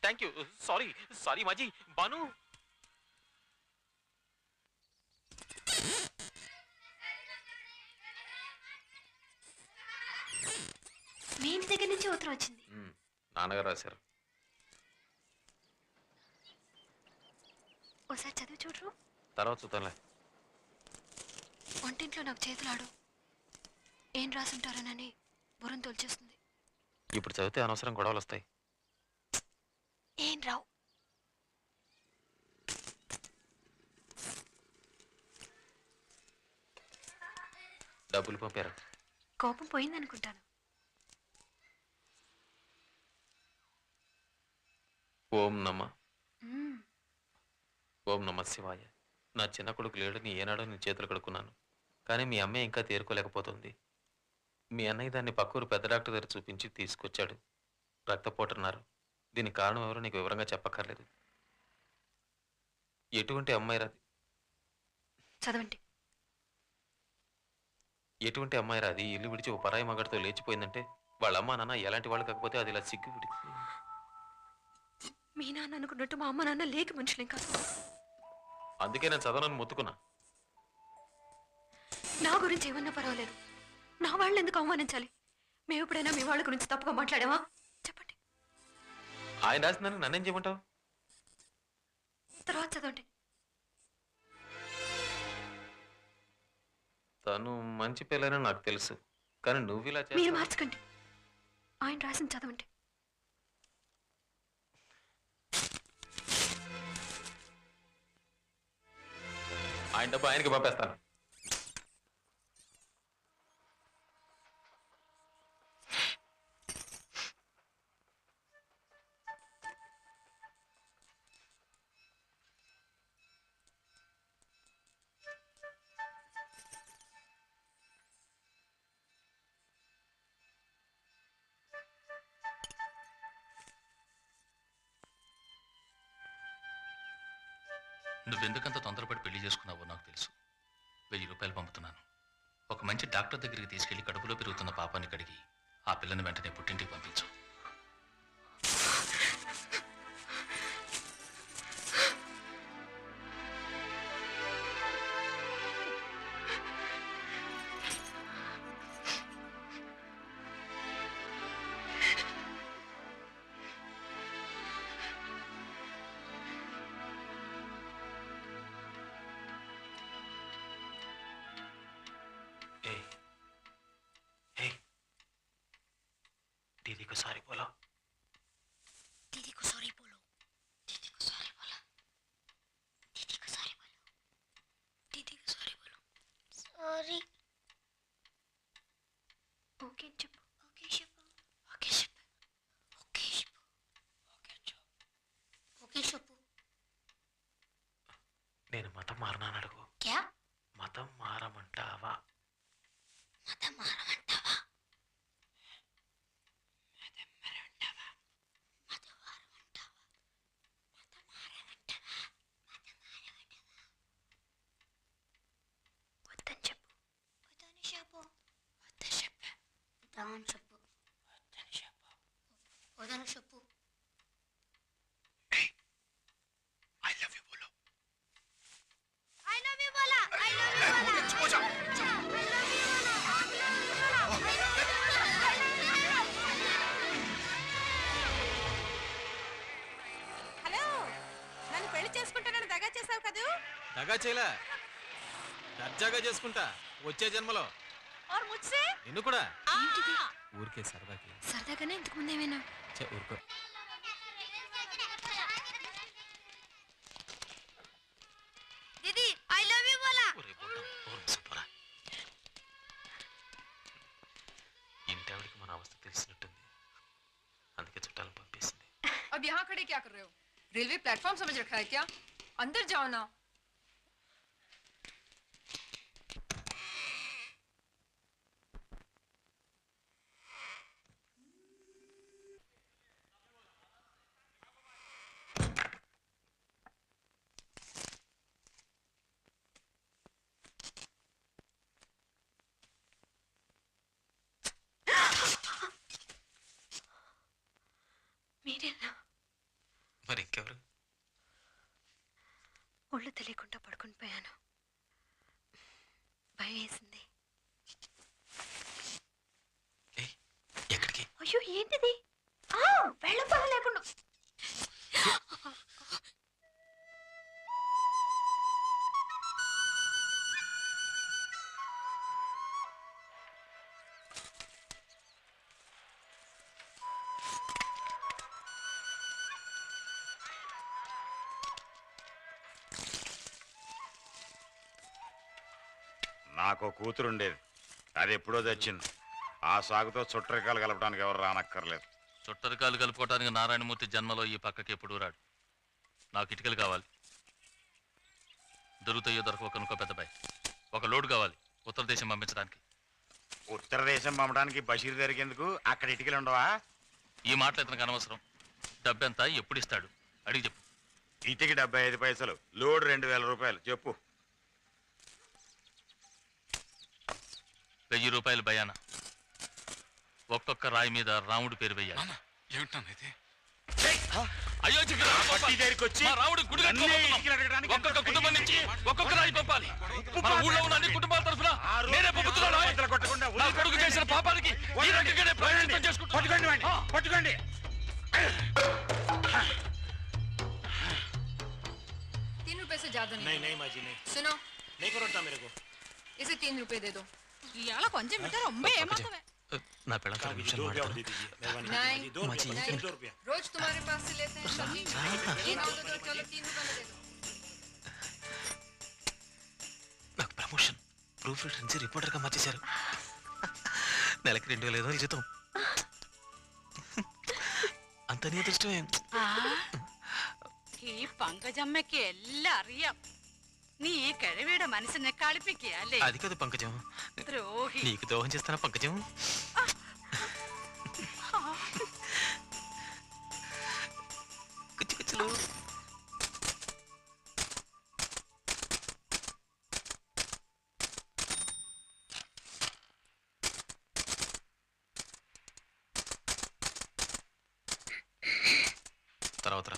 Thank you. सॉरी सॉरी माजी. बानू మీ ఇంటి దగ్గర నుంచి ఉత్తరం వచ్చింది. నాన్నగారు రాశారు. ఒకసారి చదివి చూడరు? తర్వాత చూద్దాంలే. వంటింట్లో నాకు చేతులాడు. ఏం రాసుంటారోనని బుర్రం తోల్చేస్తుంది. ఇప్పుడు చదివితే అనవసరం గొడవలు వస్తాయి. ఏం రావు. డబ్బులు పంపారు. కోపం పోయిందనుకుంటాను. ఓం నమ ఓం నమ శివాయ. నా చిన్న కొడుకు లేడని ఏనాడో నీ చేతులు కడుక్కున్నాను. కానీ మీ అమ్మాయి ఇంకా తేరుకోలేకపోతుంది. మీ అన్నయ్య దాన్ని పక్కూరు పెద్ద డాక్టర్ దగ్గర చూపించి తీసుకొచ్చాడు. రక్తపోటున్నారు. దీనికి కారణం ఎవరో నీకు వివరంగా చెప్పక్కర్లేదు. ఎటువంటి అమ్మాయి రాది? చదవండి. ఎటువంటి అమ్మాయి రాది ఇల్లు విడిచి ఓ పరాయి మగడితో లేచిపోయిందంటే వాళ్ళ అమ్మ నాన్న ఎలాంటి వాళ్ళు కాకపోతే అది ఇలా సిగ్గు విడి. మీ నాన్న అనుకున్నట్టు మా అమ్మ నాన్న లేక మనుషులేం కాదు. అందుకే నేను చదవనని మొత్తుకున్నా. నా గురించి ఏమన్నా పర్వాలేదు. నా వాళ్ళని ఎందుకు అవమానించాలి? మేము ఎప్పుడైనా మీ వాళ్ళ గురించి తప్పుగా మాట్లాడావా? చెప్పండి. ఆయన రాసిందని నన్నేం చేయమంటావు? తర్వాత చదవండి. తను మంచి పిల్లని నాకు తెలుసు. కానీ నువ్వు ఇలా మీరు మార్చకండి. ఆయన రాసింది చదవండి. ఆయన డబ్బు ఆయనకి పంపేస్తాను. నువ్వెందుకంత తొందరపడి పెళ్లి చేసుకున్నావో నాకు తెలుసు. 1000 రూపాయలు పంపుతున్నాను. ఒక మంచి డాక్టర్ దగ్గరికి తీసుకెళ్లి కడుపులో పెరుగుతున్న పాపాన్ని కడిగి ఆ పిల్లని వెంటనే పుట్టింటికి పంపించు. दीदी को सॉरी बोलो. दीदी को सॉरी बोलो. दीदी को सॉरी बोलो. दीदी को सॉरी बोलो. दीदी को सॉरी बोलो. सॉरी. ओके चुप. ओके चुप. ओके चुप. ओके चुप. ओके चुप. ओके चुप. నేను మతం మారనాను అడుగు. क्या? మతం మారమంటావా? మతం మారమంటావా? చెప్పు. ఐ లవ్ యూ బోలో. ఐ లవ్ యూ బోలా. ఐ లవ్ యూ బోలా. హలో, నన్ను పెళ్లి చేసుకుంటానని దగా చేసావు కదూ? దగా చేయలా, దర్జాగా చేసుకుంటా వచ్చే జన్మలో. और मुझसे? నిన్ను కూడా. ఏంటిది? ఊరికే సరదాకి. సరదాగానే ఇంతకు ముందేమైనా? ఊరుకో. దీది ఐ లవ్ యూ బోలా. ఇంటి ఆవిడికి మన అవస్థ తెలిసినట్టుంది, అందుకే చుట్టాలను పంపేసింది. अब यहाँ खड़े क्या कर रहे हो? रेलवे प्लेटफॉर्म समझ रखा है क्या? अंदर जाओ ना. మీరేనా? మరి ఇంకెవరు? ఒళ్ళు తెలియకుండా పడుకుని పోయాను, భయం వేసింది. ఎక్కడికి? అయ్యో ఏంటిది? వెళ్ళపల లేకుండా. నాకు కూతురుండేది, అది ఎప్పుడో తెచ్చింది. ఆ సాగుతో చుట్టరికాలు కలపడానికి ఎవరు రానక్కర్లేదు. చుట్టరికాలు కలుపుకోవడానికి నారాయణమూర్తి జన్మలో ఈ పక్కకి ఎప్పుడు రాడు. నాకు ఇటుకలు కావాలి. దొరుకుతాయో దొరకవు కనుకో పెద్దబాయ్. ఒక లోడు కావాలి ఉత్తర దేశం పంపించడానికి. ఉత్తర దేశం పంపడానికి బషీర్ దొరికేందుకు అక్కడ ఇటుకలు ఉండవా? ఈ మాటలు ఇతనికి అనవసరం. డబ్బెంత, ఎప్పుడు ఇస్తాడు అడిగి చెప్పు. ఇటుకి 75 పైసలు, లోడ్ 2000 రూపాయలు. చెప్పు. 1000 రూపాయలు భయాన. ఒక్కొక్క రాయి మీద రాముడి పేరు వెయ్యాలి. అయ్యో రాముడు గుడి కట్టుకోబోతున్నాం. ఒక్కొక్క కుటుంబం నుంచి ఒక్కొక్క రాయి పంపాలి. మన ఊళ్ళో ఉన్న అన్ని కుటుంబాల తరఫున నేనే పంపుతున్నాను. నా కొడుకు చేసిన పాపానికి ఈ రకంగానే ప్రయత్నం చేసుకుంటున్నాను. పట్టుకోండి. 3 रुपए से ज्यादा नहीं. नहीं माँ जी नहीं. सुनो, नहीं करोटा मेरे को. इसे 3 रुपए दे दो. ఇవాళ కొంచెం బిడ్డ రొంబ ఏమాత్రమే. నా పిల్లలు 2 నిమిషాలు మాట్లాడు. नहीं, माची, नहीं. रोज तुम्हारे पास से लेते हैं सब्जी. ये ना दो, चलो 3 रुपए में दे दो. నాకు ప్రమోషన్, ప్రూఫ్ రీడర్ నుంచి రిపోర్టర్గా మార్చేశారు. నెలకి 2500 జీతం. అంత నీ అదృష్టమే. ഈ പങ്കജമ്മയ്ക്ക് എല്ലാം അറിയാം. നീ ഈ കഴിവിയുടെ മനസ്സിനെ കളിപ്പിക്കുകയല്ലേ? అది కాదు పంకజం, ദ്രോഹി. నీకు ద్రోహం చేస్తానా పంకజం? కుచ్చుకుచ్చులు. తర్వాత రా.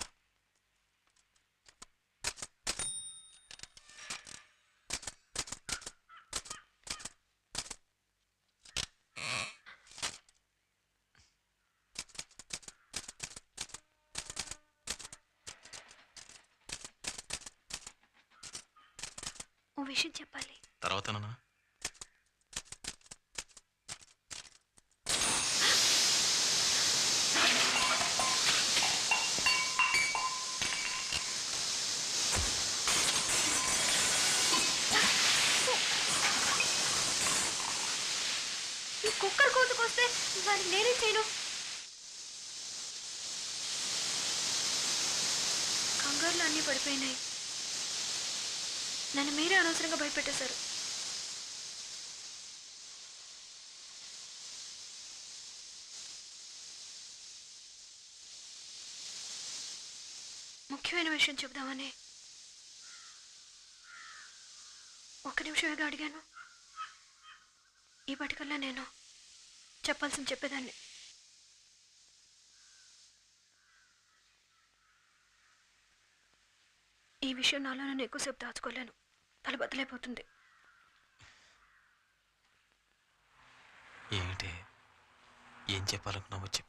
ఓ విషయం చెప్పాలి. తర్వాత నాన్న. ఈ కుక్కర్ కోతుకొస్తే వాడిని నేనే చేయను. కంగారులో అన్నీ పడిపోయినాయి. నన్ను మీరే అనవసరంగా భయపెట్టేశారు. ముఖ్యమైన విషయం చెబుదామని ఒక్క నిమిషమేగా అడిగాను. ఈ పటికల్లా నేను చెప్పాల్సింది చెప్పేదాన్ని. ఈ విషయం నాలో నేను ఎక్కువసేపు దాచుకోలేను. తల బద్దలైపోతుంది. ఏమిటి? ఏం చెప్పాలనుకున్నావో చెప్పు.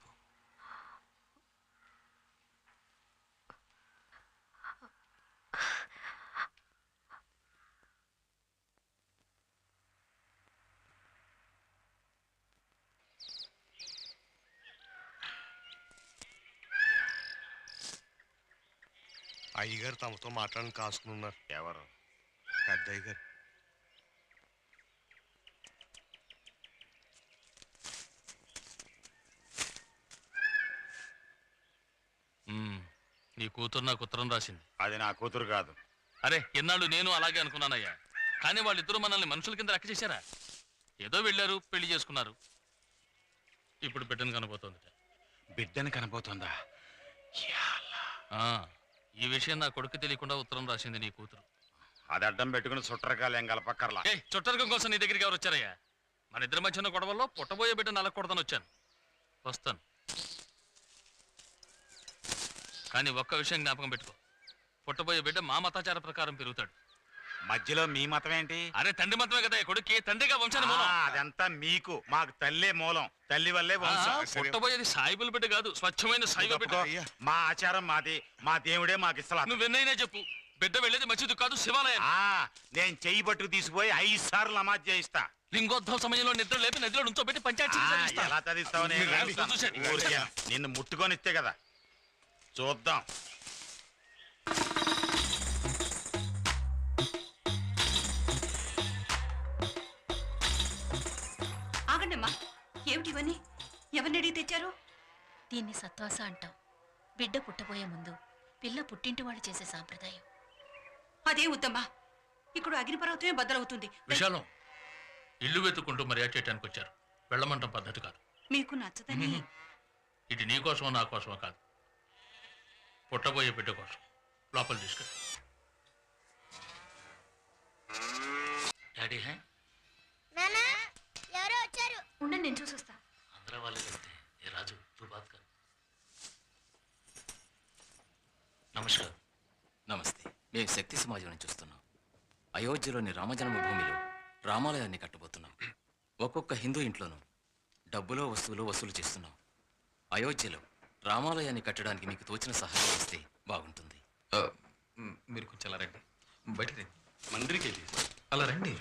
అయ్యగారు తమతో మాట్లాడని కాసుకుని ఉన్నారు. ఎవరు? పెద్దయ్య గారు. నీ కూతురు నాకు ఉత్తరం రాసింది. అది నా కూతురు కాదు. అరే ఎన్నాళ్ళు నేను అలాగే అనుకున్నానయ్యా. కానీ వాళ్ళిద్దరూ మనల్ని మనుషుల కింద లెక్క చేశారా? ఏదో వెళ్ళారు, పెళ్లి చేసుకున్నారు. ఇప్పుడు బిడ్డను కనబోతోంది. బిడ్డని కనబోతుందా? ఈ విషయం నా కొడుకు తెలియకుండా ఉత్తరం రాసింది నీ కూతురు. అది అడ్డం పెట్టుకుని చుట్టరకాలు ఏం కలపక్కర్లా. చుట్టరికం కోసం నీ దగ్గరికి ఎవరు వచ్చారయ్యా? మన ఇద్దరి మధ్యన గొడవల్లో పుట్టబోయే బిడ్డ నలకూడదని వచ్చాను. వస్తాను. కానీ ఒక్క విషయం జ్ఞాపకం పెట్టుకో, పుట్టబోయే బిడ్డ మా మతాచార ప్రకారం పెరుగుతాడు. మధ్యలో మీ మతం ఏంటి? అరే తండ్రి మతమే కదా కొడుక్కి, తండ్రిగా వంశాన్ని మూలం. అదంతా మీకు, మాకు తల్లే మూలం, తల్లి వల్లే వంశం. పుట్టబోయేది సాయిబుల బిడ్డ కాదు, స్వచ్ఛమైన సాయిబ బిడ్డ. మా ఆచారం మాది, మా దేవుడే మాకు ఇస్తా. నువ్వెన్నైనా చెప్పు, బిడ్డ వెళ్ళేది మసీదు కాదు, శివాలయం. నేను చెయ్యి పట్టుకు తీసుకుపోయి 5 సార్లు నమాజ్ చేయిస్తా. లింగోద్భవ సమయంలో నిద్ర లేపి నదిలో నుంచోబెట్టి పంచాయతీ ఎలా చదివిస్తావు? నిన్ను ముట్టుకొని ఇస్తే కదా. చూద్దాం. ఆగండమ్మా, ఏమిటి ఇవన్నీ? ఎవరిని అడిగి తెచ్చారు? దీన్ని సత్వాస అంటాం. బిడ్డ పుట్టబోయే ముందు పిల్ల పుట్టింటి వాళ్ళు చేసే సాంప్రదాయం. అదే వద్దమ్మా, ఇక్కడ అగ్నిపర్వతమే బద్దలవుతుంది. విశాలం, ఇల్లు వెతుక్కుంటూ మర్యాద చేయడానికి వచ్చారు. వెళ్ళమంటాం పద్ధతి కాదు. మీకు నచ్చదని. ఇది నీ కోసమో నా కోసమో కాదు, పుట్టబోయే బిడ్డ కోసం. లోపల తీసుకెళ్ళి. డాడీ ఎవరో వచ్చారు. ఉండండి, నేను చూసొస్తా. అందరూ వాళ్ళే వెళ్తే ఏ రాజు తూ బాత్ కర్. నమస్కారం. నమస్తే. మేము శక్తి సమాజం నుంచి వస్తున్నాం. అయోధ్యలోని రామజన్మభూమిలో రామాలయాన్ని కట్టబోతున్నాం. ఒక్కొక్క హిందూ ఇంట్లోనూ డబ్బులో వస్తువులు వసూలు చేస్తున్నాం. అయోధ్యలో రామాలయాన్ని కట్టడానికి మీకు తోచిన సహాయం ఇస్తే బాగుంటుంది. మీరు కొంచెం అలా రండి, బయట రండి. మందిరికి అలా రండి.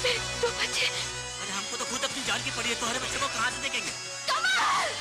मेरे दो बच्चे। अरे हमको तो खुद अपनी जान की पड़ी है, तुम्हारे बच्चे को कहाँ से देखेंगे? कमल!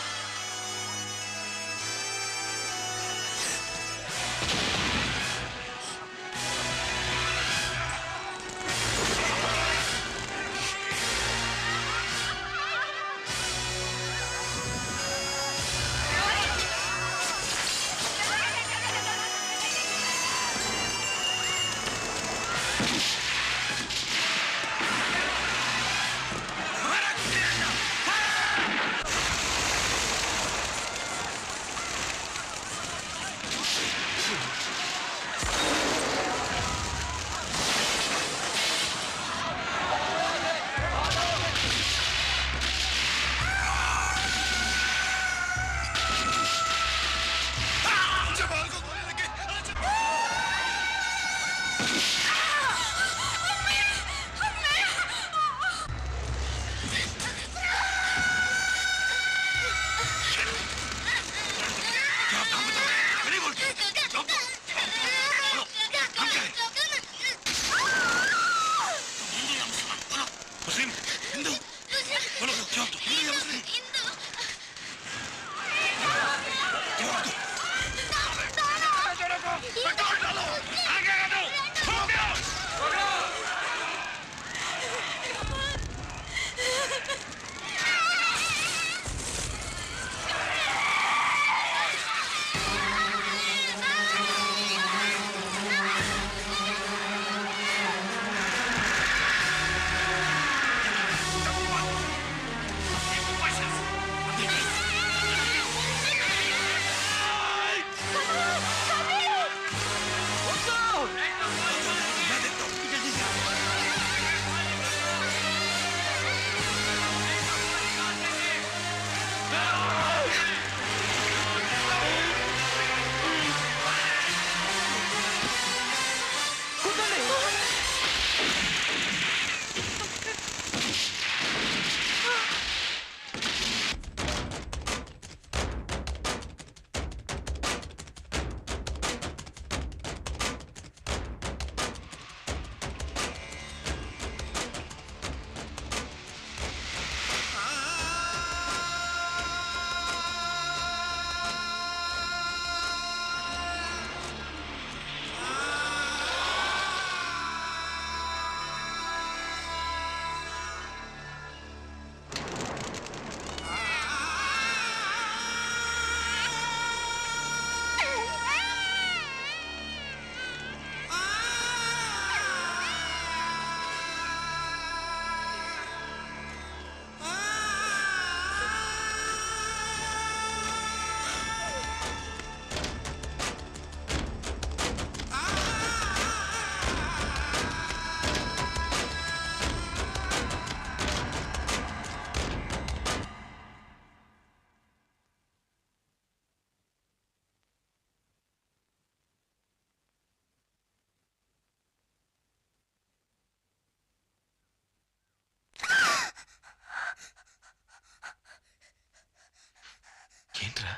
ఏంట్రా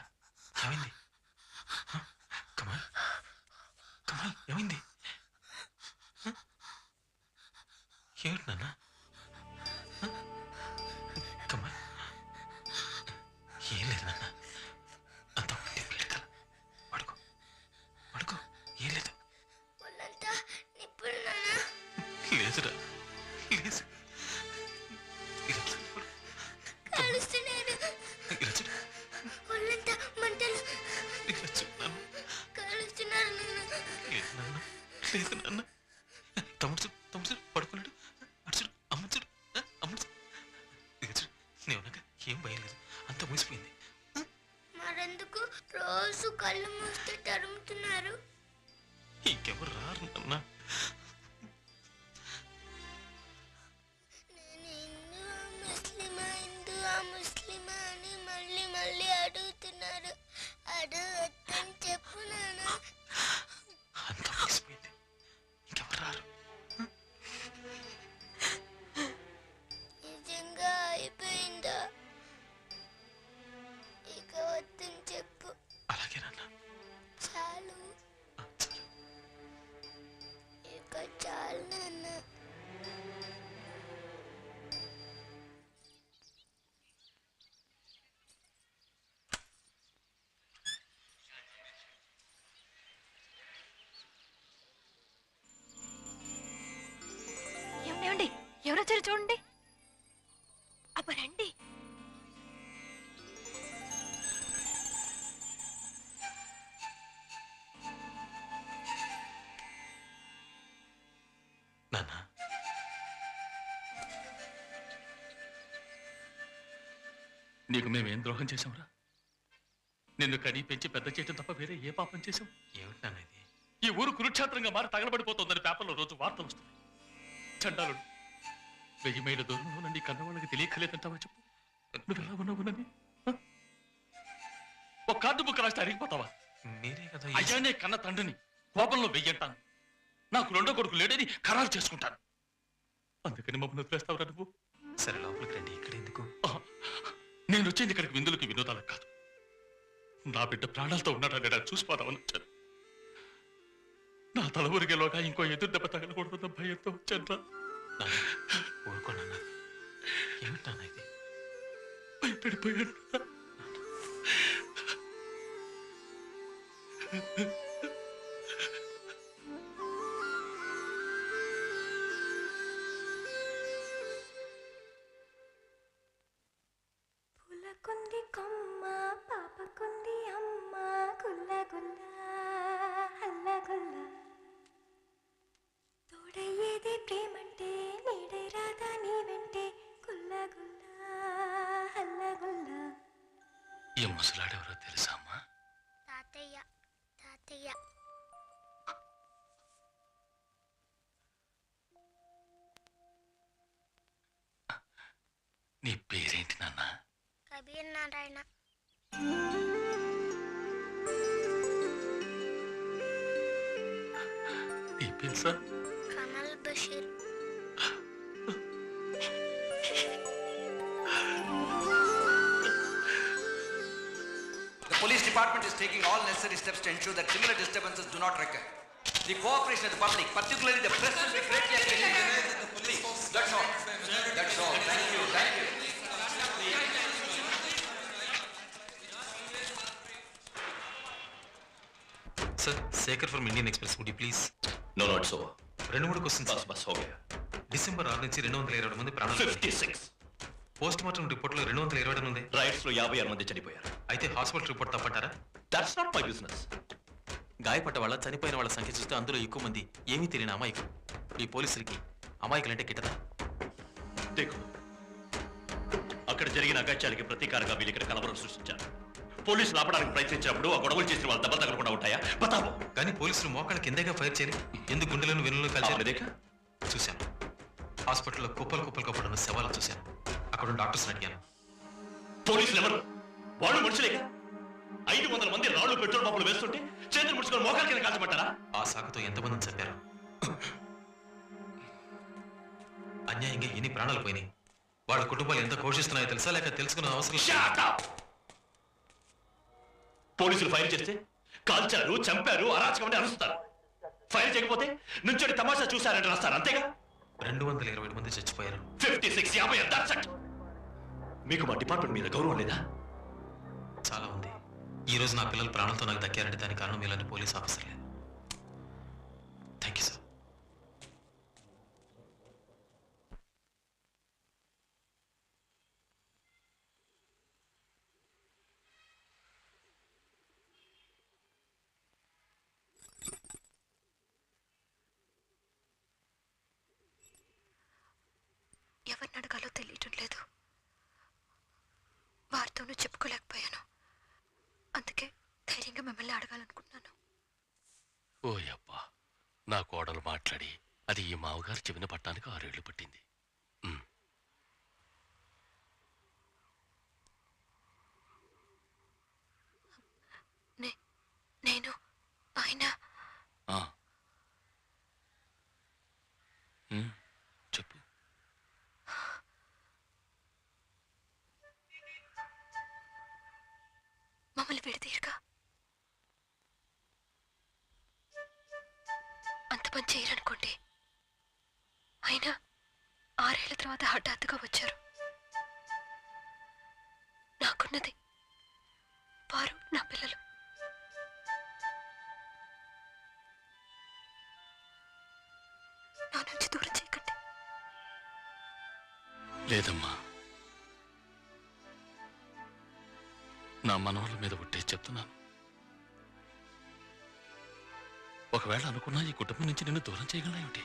ఏమైంది? కమల్ కమల్ ఏమైంది? ఏమిటి నాన్న? కమల్ ఏం లేదు నాన్న, అంత ఒకటి పడుకో పడుకో, ఏం లేదు. లేదురా లేదు. లేదు నాన్న, తమ్ముడు పడుకున్నాడు. అడుచుడు అమ్మచుడు అమ్మడు నేనుగా ఏం భయం లేదు, అంత మూసిపోయింది. మరెందుకు రోజు కళ్ళు మూస్తే తరుముతున్నారు? ఇంకెవరు రారు నాన్న. ముస్లిమా అని మళ్ళీ మళ్ళీ అడుగుతున్నారు. అడగని చెప్పు నాన్న. అంత మూసిపోయింది, ఇంకెవరు రారు. నిజంగా అయిపోయిందా? ఇక వద్దని చెప్పు. అలాగే నాన్న. చాలు. ఎవరొచ్చారు చూడండి. అబ్బ రండి. నాన్న, నీకు మేమేం ద్రోహం చేశాంరా? నిన్ను కనీ పెంచి పెద్ద చేయటం తప్ప వేరే ఏ పాపం చేశాం? ఏమిటి నాన్న ఇది? ఈ ఊరు కురుక్షేత్రంగా మారి తగలబడిపోతుందని పేపర్లో రోజు వార్తలు వస్తుంది. చండాలుడు 1000 మైళ్ళ దూరంలో నన్ను కన్న వాళ్ళకి తెలియకలేదంటావా? చెప్పు, నువ్వెలా ఉన్నావునని ఒక కార్డు బుక్ రాస్తే అరిగిపోతావా? మీరే కదా అయ్యానే కన్న తండ్రిని కోపంలో వెయ్యంటాను. నాకు రెండో కొడుకు లేడని ఖరారు చేసుకుంటాను. అందుకని మమ్మల్ని వదిలేస్తావురా నువ్వు? సరే, లోపలికి రండి. ఇక్కడ ఎందుకు? నేను వచ్చింది ఇక్కడికి విందులకి వినోదాలకు కాదు. నా బిడ్డ ప్రాణాలతో ఉన్నాడని నేను చూసిపోదామని వచ్చాను. నా తల ఊరికేలోగా ఇంకో ఎదురు దెబ్బ తగలకూడదన్న భయంతో వచ్చాను. ఊరుకోనన్నా, ఏమిటి నాన్న ఇది? భయపడిపోయాడు. పులకుంది కొమ్మ పాపకుంది అమ్మ గుల్ల గుల్ల హల్ల గుల్ల తోడయ్యేది ప్రేమంటే నీడై రాదా నీ వెంటే గుల్ల గుల్ల హల్ల గుల్ల. ఈ ముసలాడెవరో తెలుసా అమ్మా? తాతయ్య తాతయ్య. నీ పేరేంటి నాన్న? కబీర్ నారాయణ. నీ పేరు sir? Kamal Basheer. The police department is taking all necessary steps to ensure that similar disturbances do not recur. The cooperation of the public, particularly the press, will be greatly appreciated. Please, that's all. That's all. Thank you. Thank you. Sir, Shekhar from Indian express, would you please? No, no, it's over. 2-3 question. बस हो गया. December 6 నుంచి 220 మంది ప్రాణాలు 56. Post mortem report లో 220 ఉంది. Rights లో 56 మంది చనిపోయారు. అయితే హాస్పిటల్ రిపోర్ట్ తప్పంటారా? That's not my business. గాయపడ్డ వాళ్ళ చనిపోయిన వాళ్ళ సంఖ్య చూస్తే అందులో ఎక్కువ మంది ఏమీ తెలియని అమాయకులు. ఈ పోలీసులకి అమాయకులంటే కిట్టదా? దేఖో, అక్కడ జరిగిన అగత్యాలకి ప్రతీకారంగా వీళ్ళు ఇక్కడ కలవరం సృష్టించారు. పోలీసులు ఆపడానికి ప్రయత్నించినప్పుడు ఆ గొడవలు చేసిన వాళ్ళు దెబ్బలు తగలకుండా ఉంటాయా? బతావో. కానీ పోలీసులు మోకాళ్ళ కిందగా ఫైర్ చేయని ఎందుకు గుండెలను వెన్నులను కలిసి చూశాను. హాస్పిటల్లో కుప్పలు పడిన శవాలు చూశాను. అక్కడ డాక్టర్స్ అడిగాను. పోలీసులు ఎవరు? వాళ్ళు మనుషులేగా. 500 మంది రాళ్ళు పెట్రోల్ పంపులు వేస్తుంటే చేతులు ముడుచుకొని మోకాల కింద కాల్చమంటారా? ఆ సాకుతో ఎంతమందిని చంపారు? అన్యాయంగా ఎన్ని ప్రాణాలు పోయినాయి? వాళ్ళ కుటుంబాలు ఎంత ఘోషిస్తున్నాయో తెలుసా? లేక తెలుసుకున్న అవసరం? పోలీసులు ఫైర్ చేస్తే కాల్చారు, చంపారు, అరాచకమని అరుస్తారు. ఫైర్ చేయకపోతే నుంచోటి తమాషా చూశారంటే రాస్తారు, అంతేగా? 220 మంది చచ్చిపోయారు. 56, 50. That's it. మీకు మా డిపార్ట్మెంట్ మీద గౌరవం లేదా? చాలా ఉంది. ఈ రోజు నా పిల్లలు ప్రాణాలతో నాకు దక్కారంటే దానికి కారణం ఇలాంటి పోలీస్ ఆఫీసర్ లేదు. Thank you sir. ఎవరిని అడగాలో తెలియటం లేదు. వారితోనూ చెప్పుకోలేకపోయాను. అందుకే ధైర్యంగా మిమ్మల్ని అడగాలనుకుంటున్నాను. ఓ అబ్బా, నా కోడలు మాట్లాడి అది ఈ మావగారు చెవిన పట్టానికి 6 ఏళ్లు పట్టింది. నేను ఆయన చెప్పు. మమ్మల్ని విడదీయరుగా. అంత పని చేయరనుకోండి. అయినా 6 ఏళ్ల తర్వాత హఠాత్తుగా వచ్చారు. నాకున్నది వారు, నా పిల్లలు. నా నుంచి దూరం చేయకండి. లేదమ్మా, నా మనవల మీద ఒట్టేసి చెప్తున్నాను. ఒకవేళ అనుకున్నా ఈ కుటుంబం నుంచి నిన్ను దూరం చేయగలనా ఏమిటి?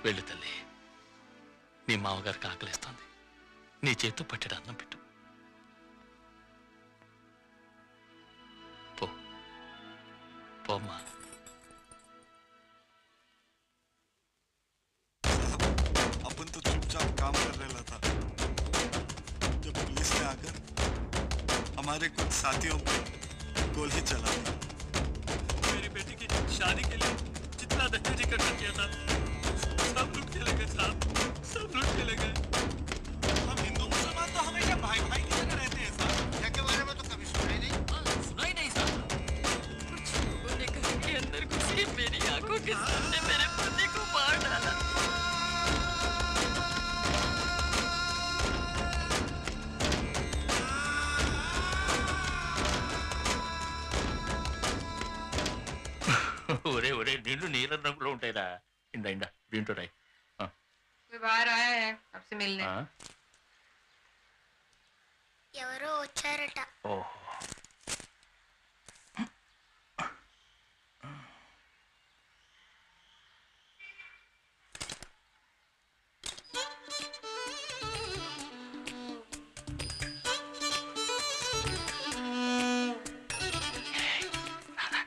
వెళ్ళు తల్లి, నీ మామగారికి ఆకలిస్తోంది. నీ చేతితో పట్టెడు అన్నం పెట్టు. పో పోమ్మా. अपन तो चुपचाप काम कर रहा था जब पुलिस ने आकर हमारे कुछ साथियों पे गोली चला दी। मेरी बेटी की शादी के लिए जितना दहेज इकट्ठा किया था सब लूट के ले गए साहब, सब लूट के ले गए। हम हिंदू मुसलमान तो हमेशा भाई भाई की तरह रहते हैं साहब। यहाँ के बारे में तो कभी सुना ही नहीं। सुना ही नहीं साहब। कुछ लोगों ने घर के अंदर घुसी मेरी आंखों के सामने मेरे पति को मार डाला। ఒరే ఒరే నీళ్లు నీలం రంగులో ఉంటాయిరా. ఇందా ఇందా దీంట్లో రాయి. कोई बाहर आया है आपसे मिलने। ఎవరో వచ్చారట. ఓహో,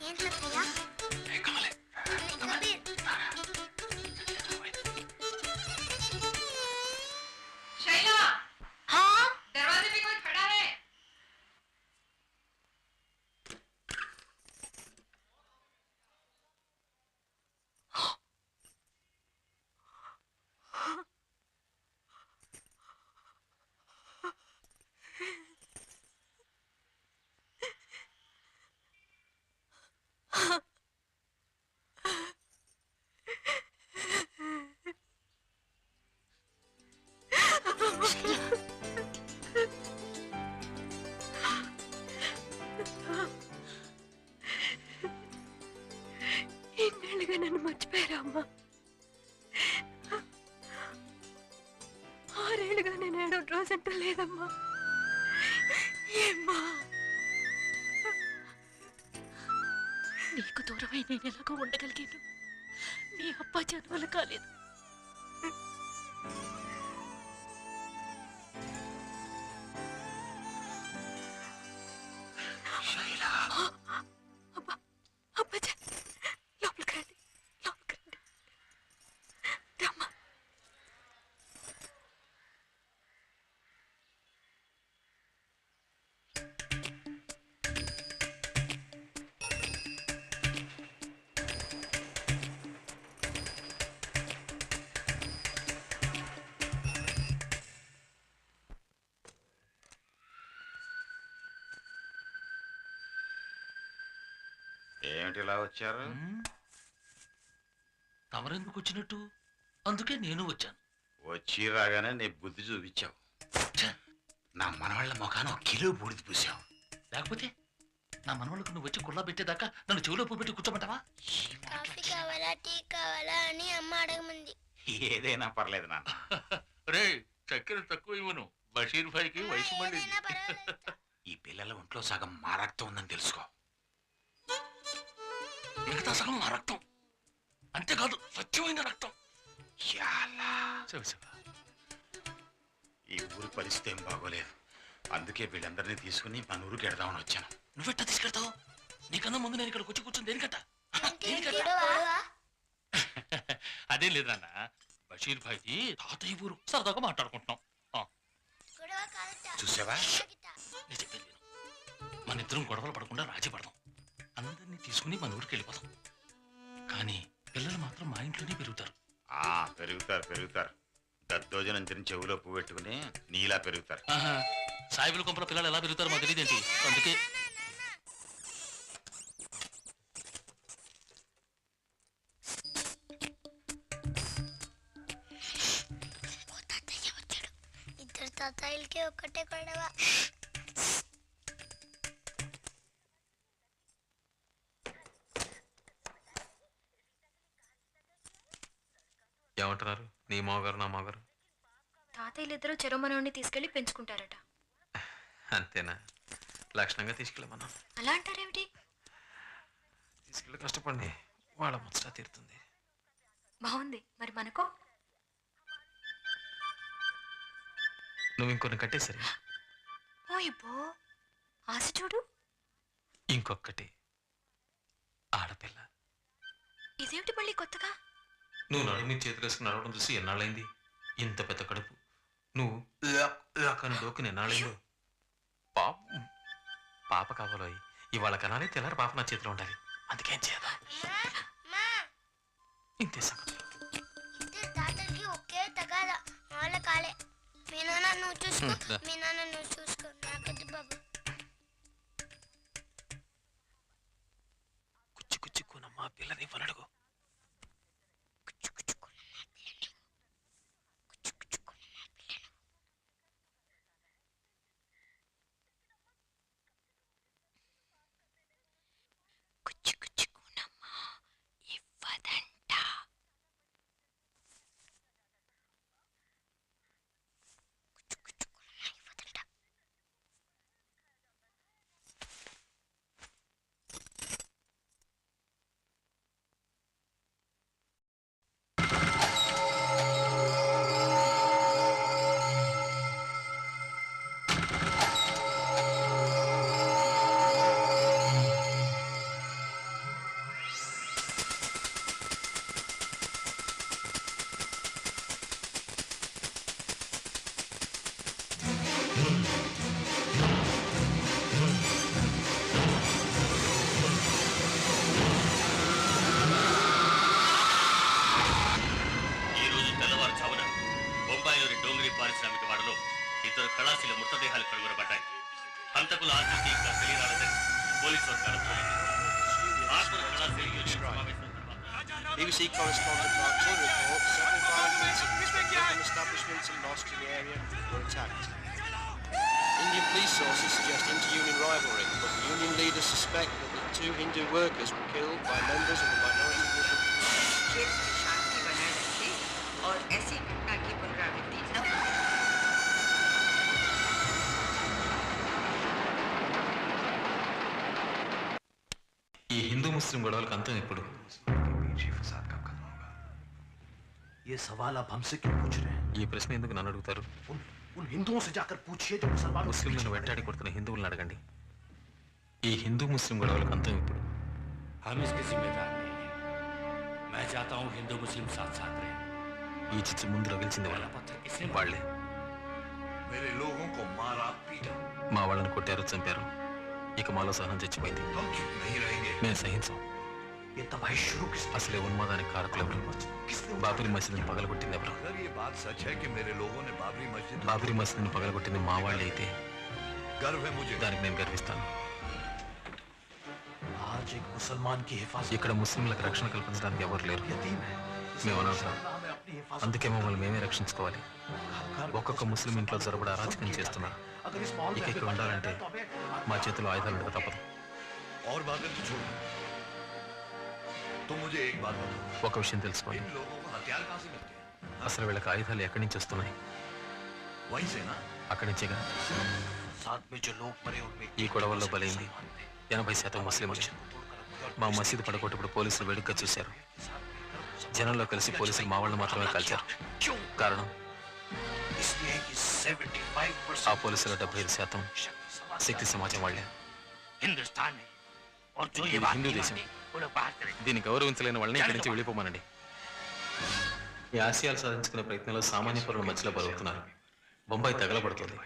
ఏంటి అత్తయ్య? కబీర్. शैला, हाँ दरवाजे पे कोई खड़ा है। ఇన్నేళ్ళుగా నన్ను మర్చిపోయారా అమ్మా? 6 ఏళ్ళుగా నేను ఏడో రోజంటూ లేదమ్మా. ఏమ్మా? నీకు దూరమై నేను ఎలాగో ఉండగలిగాను. మీ అప్ప జన్మలు కాలేదు. అబ్బా అబ్బా, లోపలికి రండి, లోపలికి రండి. రమ్మా. ఏమిటి ఇలా వచ్చారు? తమరెందుకు వచ్చినట్టు? అందుకే నేను వచ్చాను. వచ్చి రాగానే నీ బుద్ధి చూపించావు. నా మనవాళ్ళ ముఖాన 1 కిలో బూడిద పూసావు. లేకపోతే నా మనవాళ్ళకు నువ్వు వచ్చి కుళ్ళ పెట్టేదాకా నన్ను చెవులో పెట్టి కూర్చోమంటావా? కాఫీ కావాలా టీ కావాలా అని అమ్మ అడగమంది. ఏదైనా పర్లేదు నాన్న. రే చక్కెర తక్కువ ఇవ్వను. బషీర్ భాయ్కి వయసు మళ్ళీ. ఈ పిల్లల ఒంట్లో సగం మా రక్తం ఉందని తెలుసుకో. మిగతా సగం మా రక్తం. అంతేకాదు స్వచ్ఛమైన రక్తం. ఈ ఊరి పరిస్థితి ఏం బాగోలేదు. అందుకే వీళ్ళందరినీ తీసుకుని మన ఊరికి ఎడదామని వచ్చాను. నువ్వెట్టా తీసుకెళ్తావు? నీకన్నా ముందు నేను ఇక్కడికి వచ్చి కూర్చుని దేనికట? అదేం లేదు నాన్న, బషీర్ భాయ్కి తాతయ్య ఊరు సరదాగా మాట్లాడుకుంటున్నాం. చూసావా? నేను చెప్పేది విను. మన ఇద్దరం గొడవలు పడకుండా రాజీ పడదాం. అందరినీ తీసుకుని మన ఊరికి వెళ్ళిపోదాం. కానీ పిల్లలు మాత్రం మా ఇంట్లోనే పెరుగుతారు. పెరుగుతారు పెరుగుతారు. దద్దోజనం తిని చెవులో పువ్వు పెట్టుకుని నీలా పెరుగుతారు. సాయిబుల కొంపల పిల్లలు ఎలా పెరుగుతారో మాకు తెలియదేంటి? అందుకే ఇద్దరు తాతయ్యలకి ఒక్కటే గొడవ. ఏమంటున్నారు నీ మావగారు నా మావగారు? తాతయ్యలిద్దరూ చెరుమనోడిని తీసుకెళ్లి పెంచుకుంటారట. అంతేనా? లక్షణంగా తీసుకెళ్ళమన్నా. అలా అంటారేమిటి? తీసుకెళ్ళి కష్టపడి వాళ్ళ ముచ్చట తీరుతుంది. బాగుంది. మరి మనకో? నువ్వు ఇంకొన్ని కట్టేసరి. ఓయబ్బో, ఆశ చూడు. ఇంకొకటి ఆడపిల్ల. ఇదేమిటి మళ్ళీ కొత్తగా? నువ్వు నడు మీద చేతులు వేసుకుని నడవడం చూసి ఎన్నాళ్ళైంది? ఇంత పెద్ద కడుపు. నువ్వు కానీ డోకుని ఎన్నాళ్ళైందో. పాప కావాలో ఇవాళ కనాలి, తెల్లారి పాప నా చేతిలో ఉండాలి. అందుకేం చేద్దాం. ఇంతే సంగతి. తాతకి ఒకే తగాద వాళ్ళ కాలే. మీ నాన్న నువ్వు చూసుకో, మీ నాన్న నువ్వు చూసుకో. నాకద్దు బాబు. కుచ్చి కుచ్చుకోనమ్మా పిల్లని వనడుగు. పారిశ్రామిక వాడలో ఇద్దరు కళాశీల మృతదేహాలు కనుగొనబడ్డాయి. హంతకుల ఆచూకీ ఇంకా తెలియరాలేదని పోలీసు వర్గాలు BBC correspondent Mark Till reports several violent incidents when Indian establishments in mosques in the area were attacked. Indian police sources suggest inter-union rivalry, but the union leaders suspect that the two Hindu workers were killed by members of the minority group. क्षेत्र में शांति बनाए रखे और ऐसी घटना की पुनरावृत्ति न हो। ఈ హిందూ ముస్లిం గొడవలకు అంతం ఎప్పుడు? ये सवाल आप हमसे क्यों पूछ रहे हैं? ఈ ప్రశ్న ఎందుకు నన్ను అడుగుతారు? उन हिंदुओं से जाकर पूछिए जो मुसलमानों को ముస్లింలను వెంటాడి కొడుతున్న హిందువులను అడగండి. ఈ హిందూ ముస్లిం గొడవలకు అంతం ఎప్పుడు? हम इसके जिम्मेदार नहीं हैं। मैं चाहता हूँ हिंदू मुस्लिम साथ साथ रहें। ఈ చిచ్చు ముందు రగిల్చింది వాళ్ళే. मेरे लोगों को मारा पीटा। మా వాళ్ళని కొట్టారు, చంపారు. ఇక మాలో సహనం చచ్చిపోయింది. మేము సహించాం. అసలే ఉన్మాదానికి కారకులు ఎవరు? బాబరీ మసీదుని పగలగొట్టింది ఎవరు? బాబరీ మసీదుని పగలగొట్టింది మా వాళ్ళే అయితే దానికి నేను గర్విస్తాను. ఇక్కడ ముస్లింలకు రక్షణ కల్పించడానికి ఎవరు లేరు. మేము అనాథం. అందుకే మమ్మల్ని మేమే రక్షించుకోవాలి. ఒక్కొక్క ముస్లిం ఇంట్లో జరబడి అరాచకం చేస్తున్నారు. ఇక ఇక్కడ ఉండాలంటే మా చేతిలో ఆయుధాలు ఉండక తప్పదు. ఒక విషయం తెలుసుకోండి, అసలు వీళ్ళకి ఆయుధాలు ఎక్కడి నుంచి వస్తున్నాయి? అక్కడి నుంచేగా. ఈ గొడవల్లో బలైంది 80% ముస్లింలు. మా మసీదు పడగొట్టప్పుడు పోలీసులు వేడుకగా చూశారు. జనంలో కలిసి పోలీసులు మా వాళ్ళు మాత్రమే కాల్చారు. కారణం ఆ పోలీసుల 75% శక్తి సమాజం వాళ్ళే. ఇది హిందూ దేశం. దీన్ని గౌరవించలేని వాళ్ళని ఇక్కడి నుంచి వెళ్ళిపోమనండి. ఈ ఆశయాలు సాధించుకునే ప్రయత్నంలో సామాన్య పౌరుల మధ్యలో బలుగుతున్నారు. బొంబాయి తగలబడుతుంది.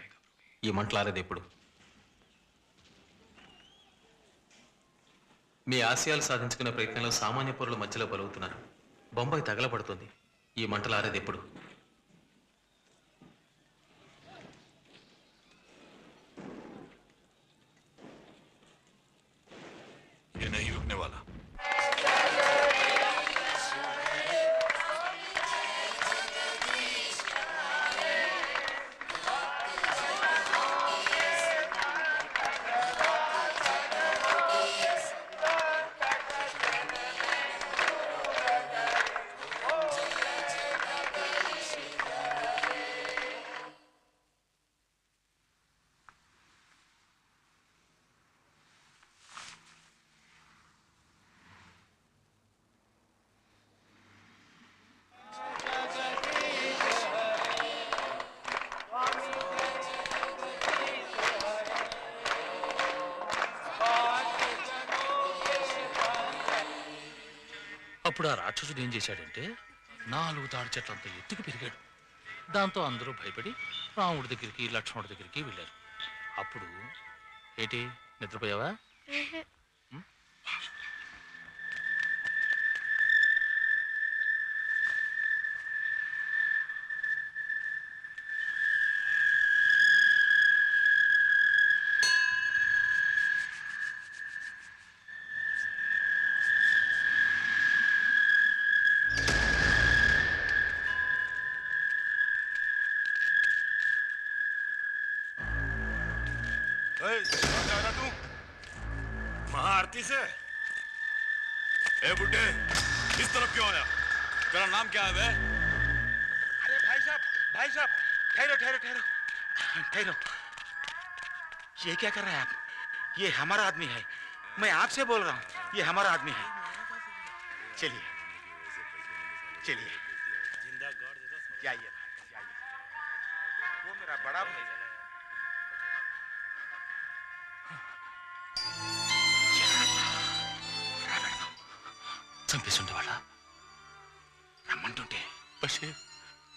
ఈ మంటలారేది ఎప్పుడు? మీ ఆశయాలు సాధించుకునే ప్రయత్నంలో సామాన్య పౌరుల మధ్యలో బలుగుతున్నారు. బొంబాయి తగలబడుతుంది. ఈ మంటలారేది ఎప్పుడు? ये नहीं रुकने वाला। అప్పుడు ఆ రాక్షసుడు ఏం చేశాడంటే 4 తాడి చెట్లంత ఎత్తుకు పెరిగాడు. దాంతో అందరూ భయపడి రాముడి దగ్గరికి లక్ష్మణుడి దగ్గరికి వెళ్ళారు. అప్పుడు ఏంటి నిద్రపోయావా? तू महाआरती से ए बुड्ढे इस तरफ क्यों आया? तेरा नाम क्या है बे? अरे भाई साहब ठहरो ठहरो ठहरो ठहरो। ये क्या कर रहा है आप? ये हमारा आदमी है, मैं आपसे बोल रहा हूँ, ये हमारा आदमी है। चलिए चलिए जाइए जाइए, वो मेरा बड़ा भाई है। చంపేసి ఉండేవాళ్ళ రమ్మంటుంటే బషీర్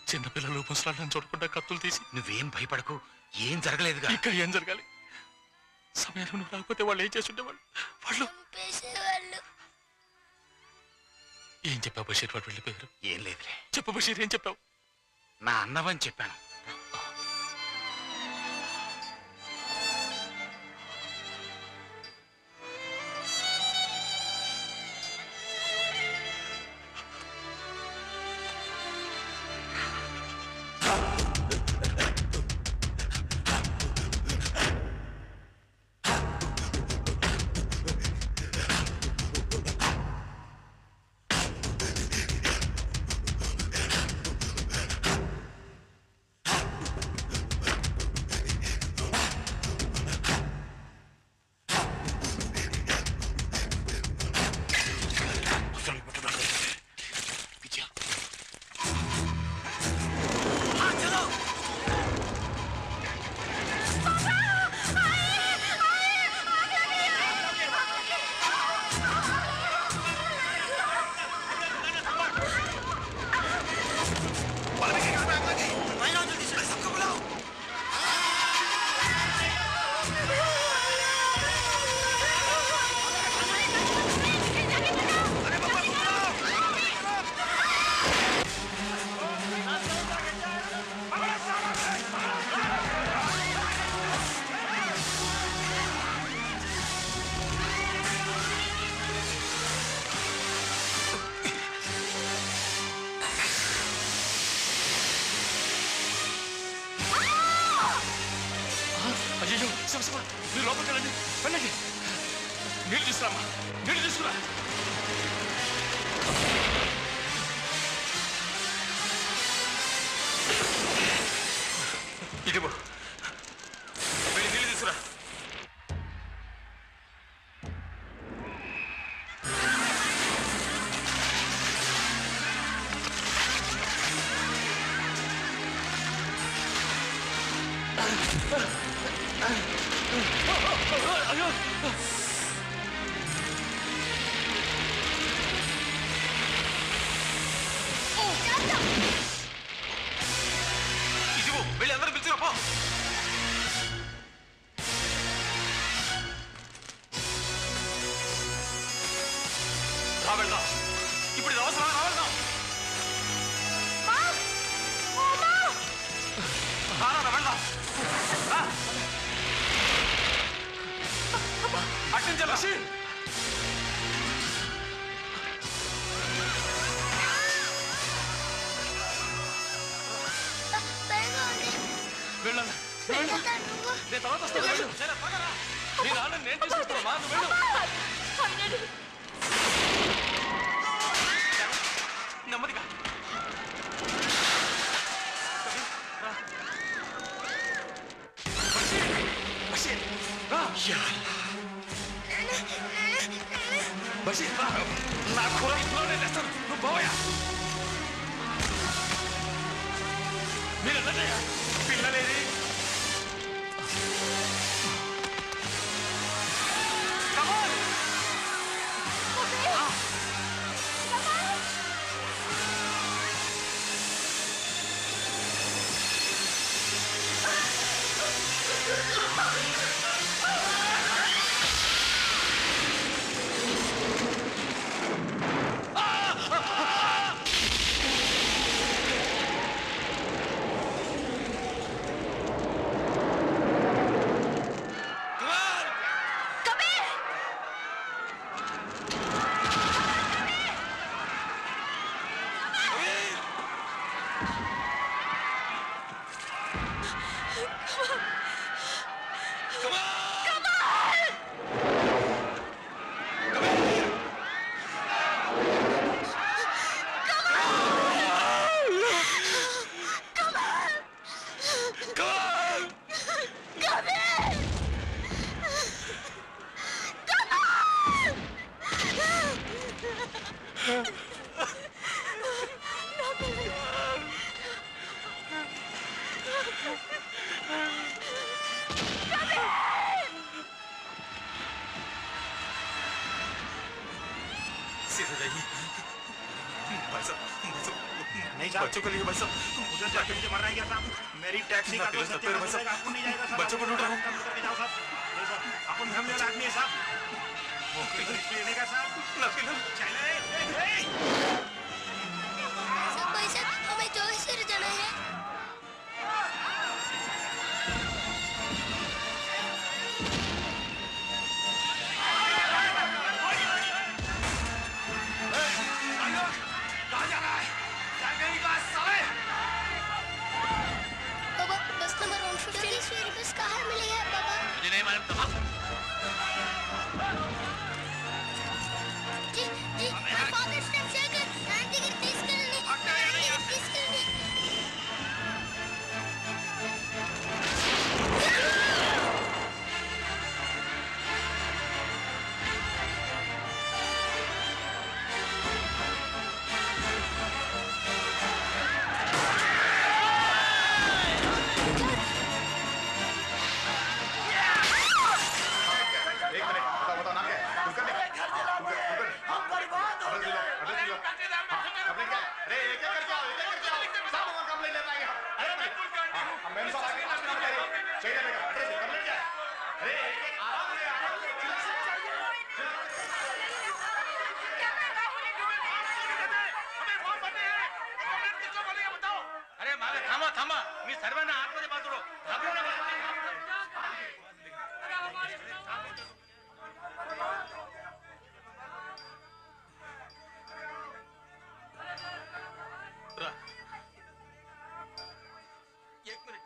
చిన్నపిల్లలు ముసలాళ్ళని చూడకుండా కత్తులు తీసి నువ్వేం భయపడకు, ఏం జరగలేదుగా. ఇక్కడ ఏం జరగాలి? సమయంలో నువ్వు రాకపోతే వాళ్ళు ఏం చేస్తుండేవాళ్ళు? వాళ్ళు ఏం చెప్పావు బషీర్? వాడు వెళ్ళిపోయారు. ఏం లేదులే. చెప్పు బషీర్, ఏం చెప్పావు? నా అన్నవని చెప్పాను. మీరు లోపలికి వెళ్ళండి, వెళ్ళండి. నీళ్ళు తీసుకురామ్మా, నీళ్ళు తీసుకురా. ఇదిగో వెళ్ళి నీళ్ళు తీసుకురా. అయ్యో ఇదిగో వెళ్ళి అందరూ పిలుచురా పో. రా వెళ్దాం, ఇప్పుడు ఇది అవసరం. రా వెళ్దాం. వెళ్దాం అట్టించాలి. వెళ్ళాలి, నేను తర్వాత వస్తాను. వెళ్ళు, నీ నాన్న నేను తీసుకొస్తాను. మా నువ్వు వెళ్ళు. నెమ్మదిగా బషీర్, నా కూర ఇంట్లోనే తెస్తాను. నువ్వు పోయా. మీరు వెళ్ళదయ్యా. పిల్లలేది? नहीं साहब, बच्चों के लिए बस उधर जाके मुझे मरना है क्या साहब? मेरी टैक्सी का तो सत्य आपको नहीं जाएगा साहब। बच्चों को ढूंढ रहा हूँ, करके जाओ साहब। नहीं साहब, अपन फैमिली वाला आदमी है साहब। लेने का साहब, चले। सब पैसा हमें जोशीर जाना है। बाबा बस नंबर 150 बस कहाँ मिलेगा बाबा? मुझे नहीं मालूम तो जी जी my father's name Shankar. Aunty की తీసుకెళ్ళండి. తీసుకెళ్ళండి. अरे माले थांबा थांबा मी सर्वांना आतमध्ये पाठवलो घाबरू नका एक minute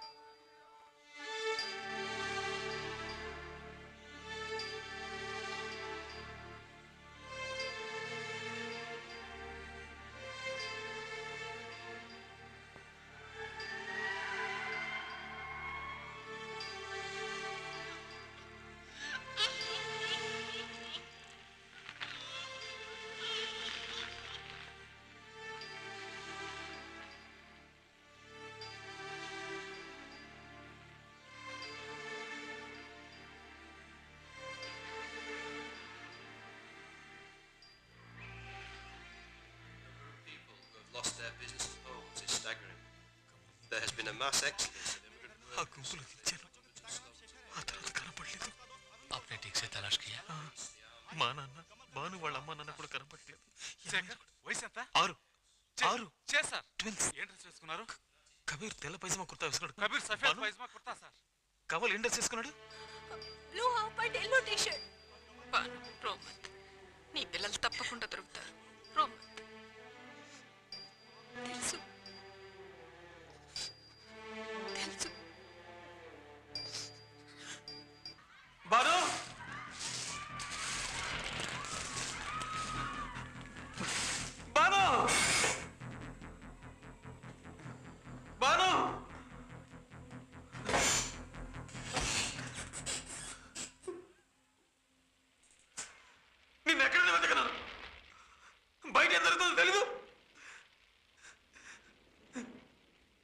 Lost their business and homes is staggering. There has been a mass exodus of immigrant आपने ठीक से तलाश किया మా నాన్న బాను వాళ్ళ అమ్మ నాన్న కూడా కనపడలేదు వయసు ఎంత? 6 చేశారు ట్విన్స్ ఏం డ్రెస్ వేసుకున్నారు? కబీర్ తెల్ల పైజమా కుర్తా వేసుకున్నాడు కబీర్ సఫేద్ పైజమా కుర్తా సార్. కవల్ ఏం డ్రెస్ వేసుకున్నాడు? Blue half and yellow T shirt. Banu రోమత్ నీ పిల్లలు తప్పకుండా దొరుకుతారు. రోమత్ తెలుసు తెలుసు. బాను బాను బాను నిన్ను ఎక్కడ వెతకను? బయట ఏం జరుగుతుందో తెలీదు.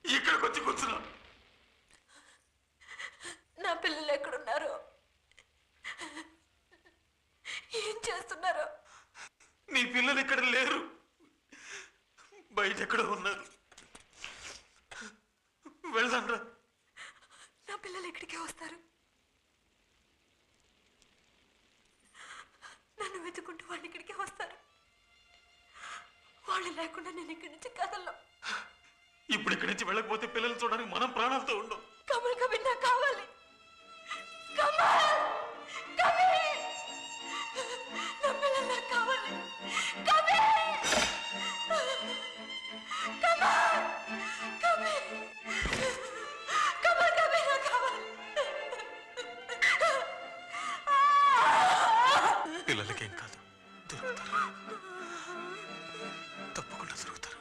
ఇక్కడికి వచ్చి కూర్చున్నా. నా పిల్లలు ఎక్కడున్నారో ఏం చేస్తున్నారో? నీ పిల్లలు ఇక్కడ లేరు, బయట ఎక్కడో ఉన్నారు. వెళ్దాం రా. నా పిల్లలు ఎక్కడికి వస్తారు? నన్ను వెతుకుంటూ వాళ్ళు ఇక్కడికి వస్తారు. వాళ్ళు లేకుండా నేను ఇక్కడి నుంచి కదలను. ఇప్పుడు ఇక్కడి నుంచి వెళ్ళకపోతే పిల్లలు చూడడానికి మనం ప్రాణాలతో ఉండం. కమల్ కబీర్ నాకు కావాలి. కమల్ కబీర్ నా పిల్లలు నాకు కావాలి. కబీర్ కమల్ కబీర్ కమల్ కబీర్ నాకు కావాలి. పిల్లలకేం కాదు, దొరుకుతారు, తప్పకుండా దొరుకుతారు.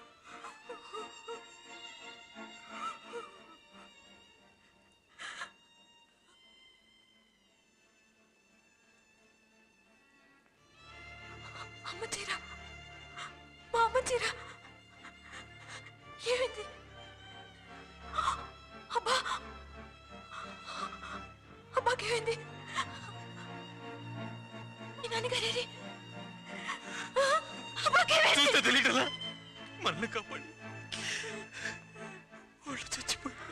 అమ్మ చీర, మా అమ్మ చీర ఏమైంది? అబ్బా అబ్బాకేమైంది? మీ నాన్నగారేరి? అబ్బాకేమైంది? చూస్తే తెలియటలా మళ్ళీ పడి వాళ్ళు చచ్చిపోయారు.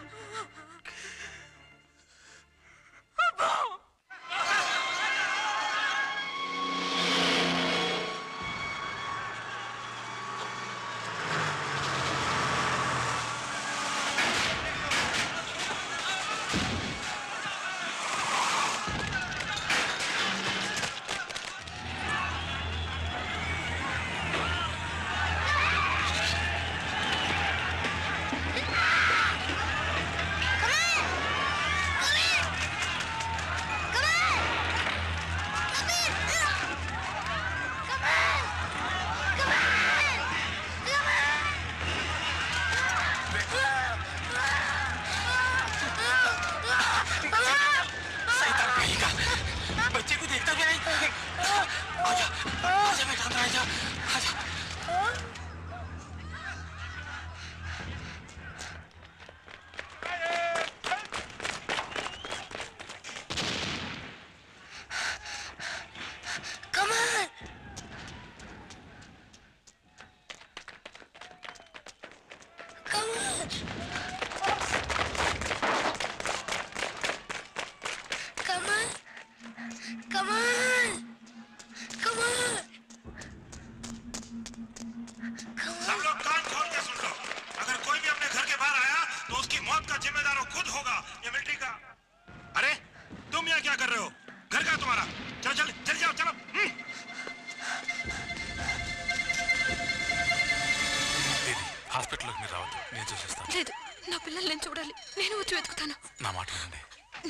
హాస్పిటల్లోకి మీరు రావద్దు, నేను చూసేస్తాను. లేదు, నా పిల్లలు నేను చూడాలి. నేను వచ్చి వెతుకుతాను. నా మాట వినండి.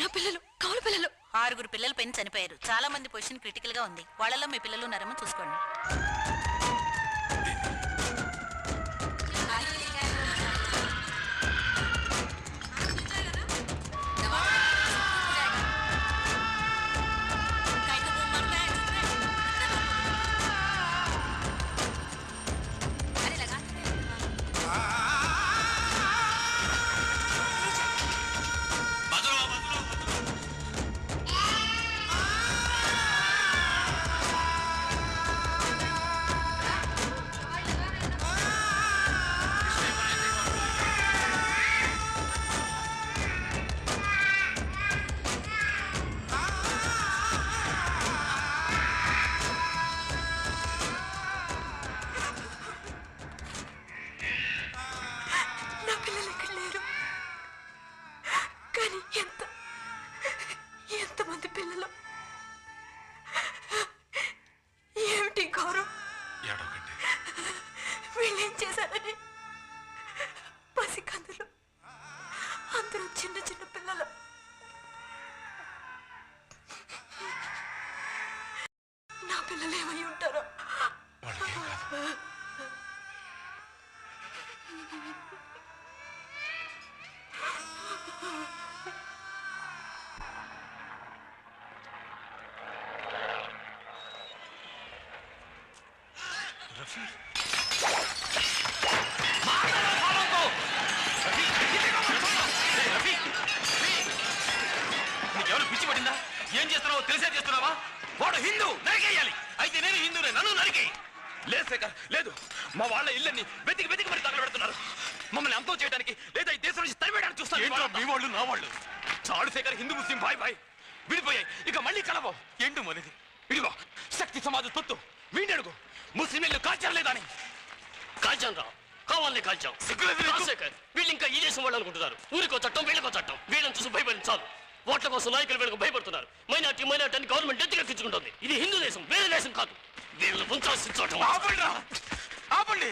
నా పిల్లలు కౌలు పిల్లలు. 6 పిల్లలు పైన చనిపోయారు. చాలా మంది పొజిషన్ క్రిటికల్ గా ఉంది. వాళ్ళలో మీ పిల్లలు ఉన్నారేమో చూసుకోండి. నీకెవరు పిచ్చి పడిందా? ఏం చేస్తున్నావో తెలిసే చేస్తున్నావా? వాడు హిందూ, నరికేయాలి. అయితే నేను హిందూనే, నన్ను నరికేయి. లేదు శేఖర్, లేదు. మా వాళ్ళ ఇళ్ళని వెతికి వెతికి మరి తగలబెడుతున్నారు. మమ్మల్ని అంతం చేయడానికి లేదా ఈ దేశం నుంచి తరివేయడానికి చూస్తాను. మీ వాళ్ళు నా వాళ్ళు చాలు శేఖర్. హిందూ ముస్లిం బాయ్ బాయ్ విడిపోయాయి. ఇక మళ్ళీ కలవో. ఏంటో మనది ఇడిగో శక్తి సమాజం తొత్తు వీడి అడుగు. ముస్లింలు కాల్చలేదని. కాల్చాం రా, కావాలని కాల్చాం. శేఖర్, వీళ్ళు ఇంకా ఈ దేశం వాళ్ళు అనుకుంటున్నారు. ఊరికో చట్టం, వీళ్ళకో చట్టం. వీళ్ళని చూసి భయపడించాలి. ఓట్ల కోసం నాయకులు వీళ్ళకు భయపడుతున్నారు. మైనార్టీ అని గవర్నమెంట్ ఎత్తుకెక్కించుకుంటుంది. ఇది హిందూ దేశం, వేరే దేశం కాదు. వీళ్ళని ఉంచాల్సిన చోటం. ఆపండి.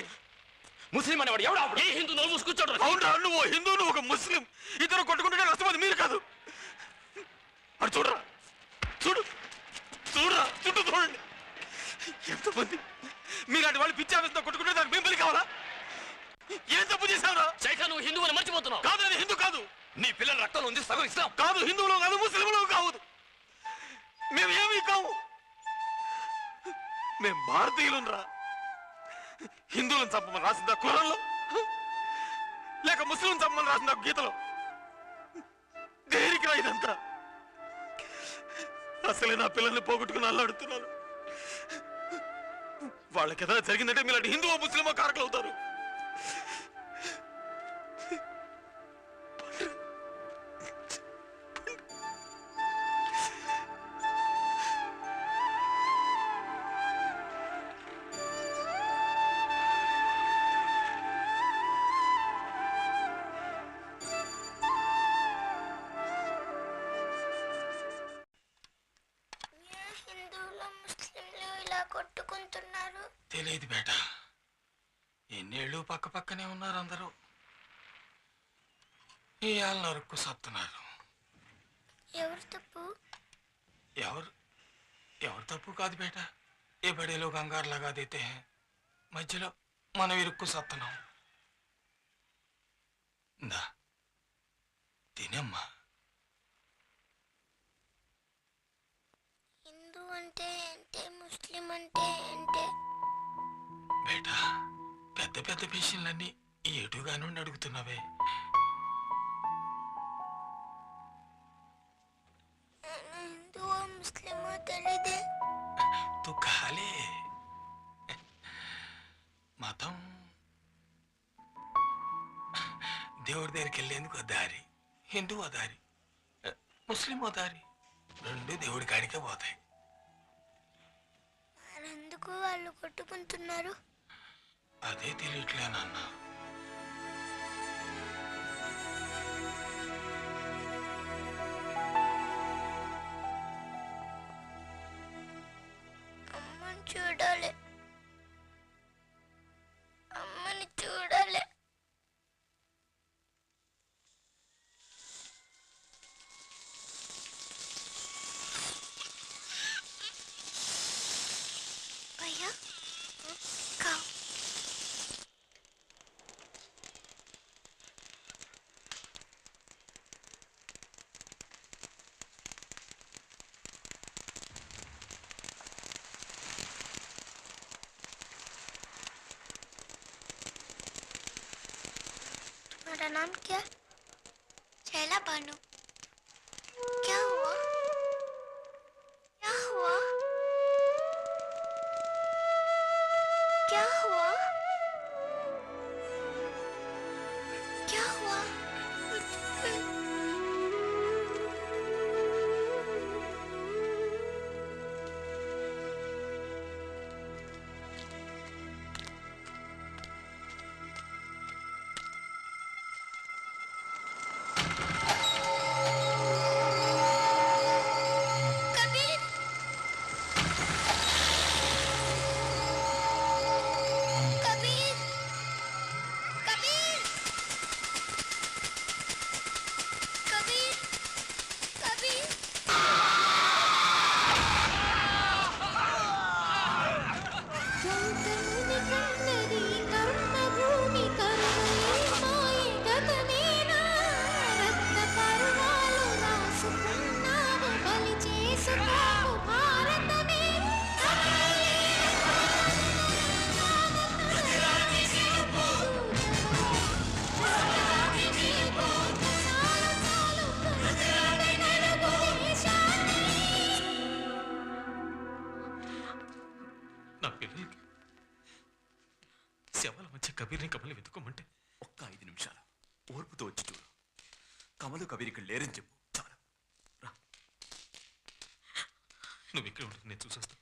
ముస్లిం అనేవాడు ఎవడు? ఆపడు. ఏ హిందూ నోరు మూసి కూర్చోడు. అవునరా, నువ్వు హిందూ, నువ్వు ఒక ముస్లిం. ఇద్దరు కొట్టుకుంటే నష్టపోదు మీరు కాదు. అటు చూడరా, చూడరా చుట్టూ చూడండి ఎంతమంది. మీలాంటి వాళ్ళు పిచ్చి ఆవేశంతో కొట్టుకుంటే దానికి మేము బలి కావాలా? ఏం తప్పు చేశావురా? శేఖర్, నువ్వు హిందూ అని మర్చిపోతున్నావు. కాదు, నేను హిందూ కాదు. నీ పిల్లల రక్తంలో ఉంది సగం ఇస్లాం. కాదు, హిందువులో కాదు, ముస్లింలో కాదు. మేము ఏమీ కావు. మేము భారతీయులురా. హిందువులను చంపమని రాసిందా ఖురాన్లో, లేక ముస్లిం చంపమని రాసిందా గీతలో? దేనికి రా ఇదంతా? అసలే నా పిల్లల్ని పోగొట్టుకుని అల్లాడుతున్నాను. వాళ్ళకి ఏదైనా జరిగిందంటే మీలాంటి హిందువో ముస్లిమో కారకులు అవుతారు. తెలియదు బేట. ఎన్నేళ్ళు పక్క పక్కనే ఉన్నారు అందరూ. ఇవాళ నరుక్కు సత్తున్నారు. ఎవరు తప్పు? ఎవరు తప్పు కాదు బేట. ఏ బడేలో కంగారు లగా దేతే హై, మధ్యలో మనం ఇరుక్కు సత్తున్నాం. దా తినమ్మా. హిందూ అంటే ఏంటే, ముస్లిం అంటే ఏంటే? బేటా, పెద్ద పెద్ద విషయాలన్నీ ఏటుగా నుండి అడుగుతున్నావే. హిందువో ముస్లిమో తెలీదే. తు ఖాళీ మతం దేవుడి దగ్గరికి వెళ్ళేందుకు దారి, హిందూ దారి, ముస్లిం దారి, రెండు దేవుడి కాడికే పోతాయి. మరెందుకు వాళ్ళు కొట్టుకుంటున్నారు? అదే తెలియట్లేనన్నా. అమ్మని చూడాలి, అమ్మని చూడాలి. భయ్యా కావు. तुम्हारा नाम क्या? शैला बानो। क्या हुआ? क्या हुआ? क्या हुआ? क्या हुआ? कबीर, कबीर, कबीर, कबीर, कबीर। నా పిల్లలకి శవాల మధ్య కబీర్ని కమలి వెతుకోమంటే ఒక్క 5 నిమిషాలు ఓర్పుతో వచ్చి చూడు. కమలు కబీర్ ఇక్కడ లేరని చెప్పు చాలు. నువ్వు ఇక్కడ ఉంటుంది, నేను చూసేస్తాను.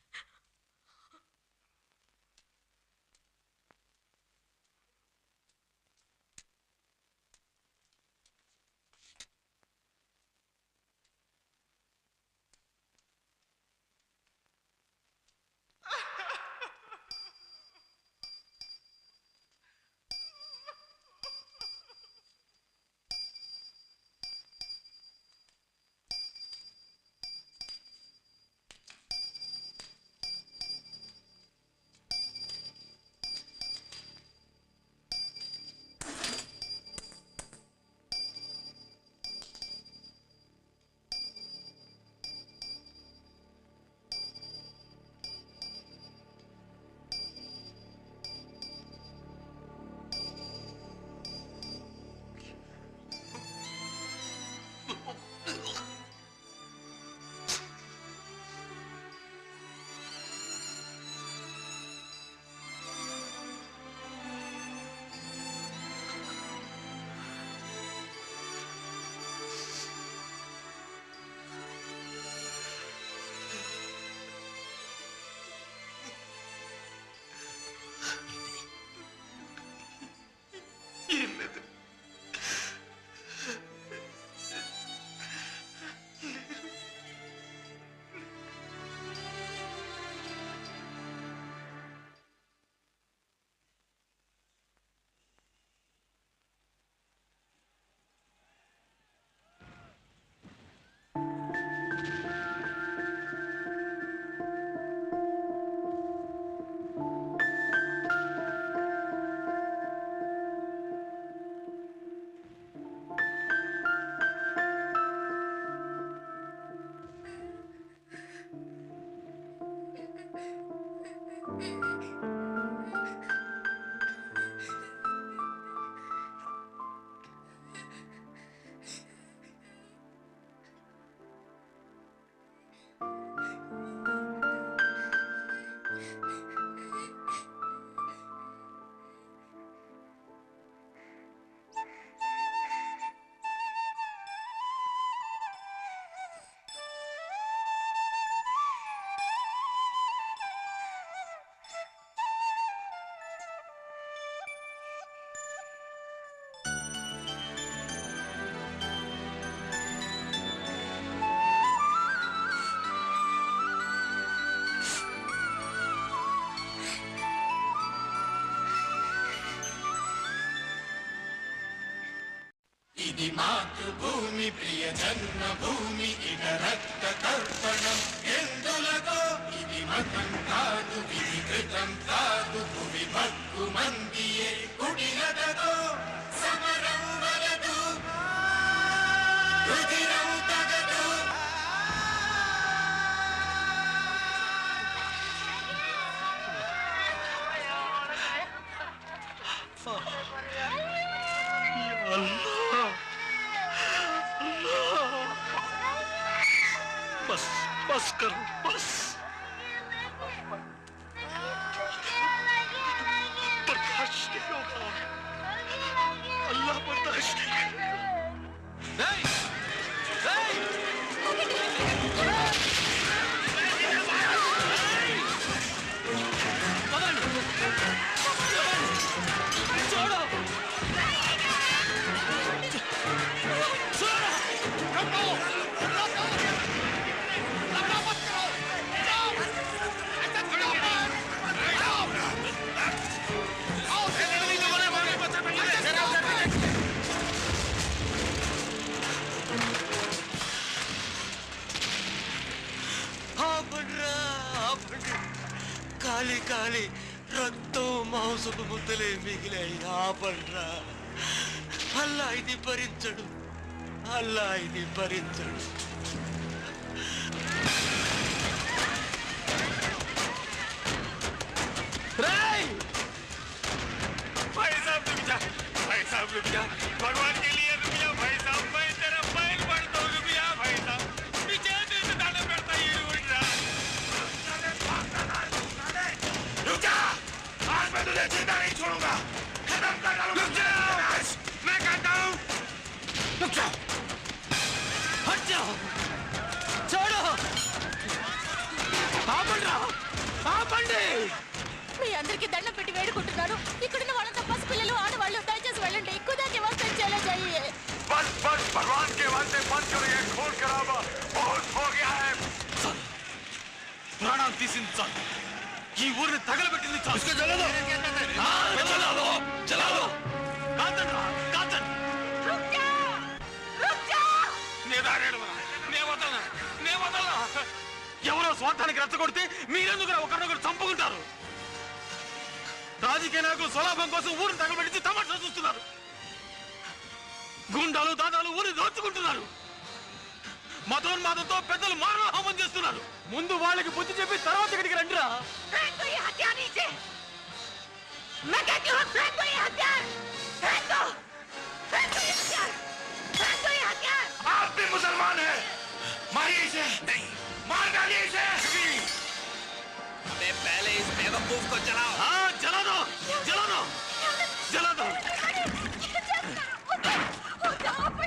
ఇది మాతృభూమి ప్రియ జన్మభూమి ఇక రక్త తర్పణం ఎందులకో ఇది మతం కాదు విధి కృతం కాదు భూమి భక్కు మందియే కుడిలదతో సమరం వలదు రుధిరం తగదు बस बस करो बस बर्दाश्त नहीं होगा अल्लाह बर्दाश्त नहीं కాలి కాలి రక్తం మాంసపు ముద్దలే మిగిలాయి ఆపండ్రా అల్లా ఇది భరించడు అల్లా ఇది భరించడు भाई साहब रुक जा भाई साहब रुक जा भगवान के लिए रुक जा भाई साहब मैं तेरा पैर पड़ता हूँ रुक जा भाई साहब पीछे से डाले पड़ता ये रुक जा रुक जा आज मैं तुझे जिंदा नहीं छोड़ूंगा खत्म कर डालूंगा मैं कहता हूँ रुक जाओ हट जाओ छोड़ो ఆపండి మీ అందరికీ దండం పెట్టి వేడుకుంటున్నాను ఇక్కడున్న వాళ్ళంతా పసిపిల్లలు ఆడవాళ్ళు దయచేసి వెళ్ళండి खुदा के वास्ते चले जाइए बस बस भगवान के वास्ते बंद करो ये खून खराबा बहुत हो गया है ప్రాణాలు తీసింది చాలు ఈ ఊరిని తగలబెట్టింది చాలు इसको जला दो जला दो जला दो కాల్చండి కాల్చండి रुक जा నే వదలనా ఎవరో స్వార్థానికి రెచ్చగొడితే మీరెందుకు ఒకరినొకరు చంపుకుంటారు రాజకీయ నాయకులు స్వలాభం కోసం ఊరిని తగలబెట్టి తమాషా చూస్తున్నారు గుండాలు దాదాలు ఊరిని దోచుకుంటున్నారు మతోన్మాదంతో పెద్దలు మానవహోమం చేస్తున్నారు ముందు వాళ్ళకి బుద్ధి చెప్పి తర్వాత ఇక్కడికి రండిరా आप भी मुसलमान हैं मारिए इसे नहीं मार डालिए इसे अबे पहले इस बेवकूफ को जलाओ हाँ जला दो जला दो जला दो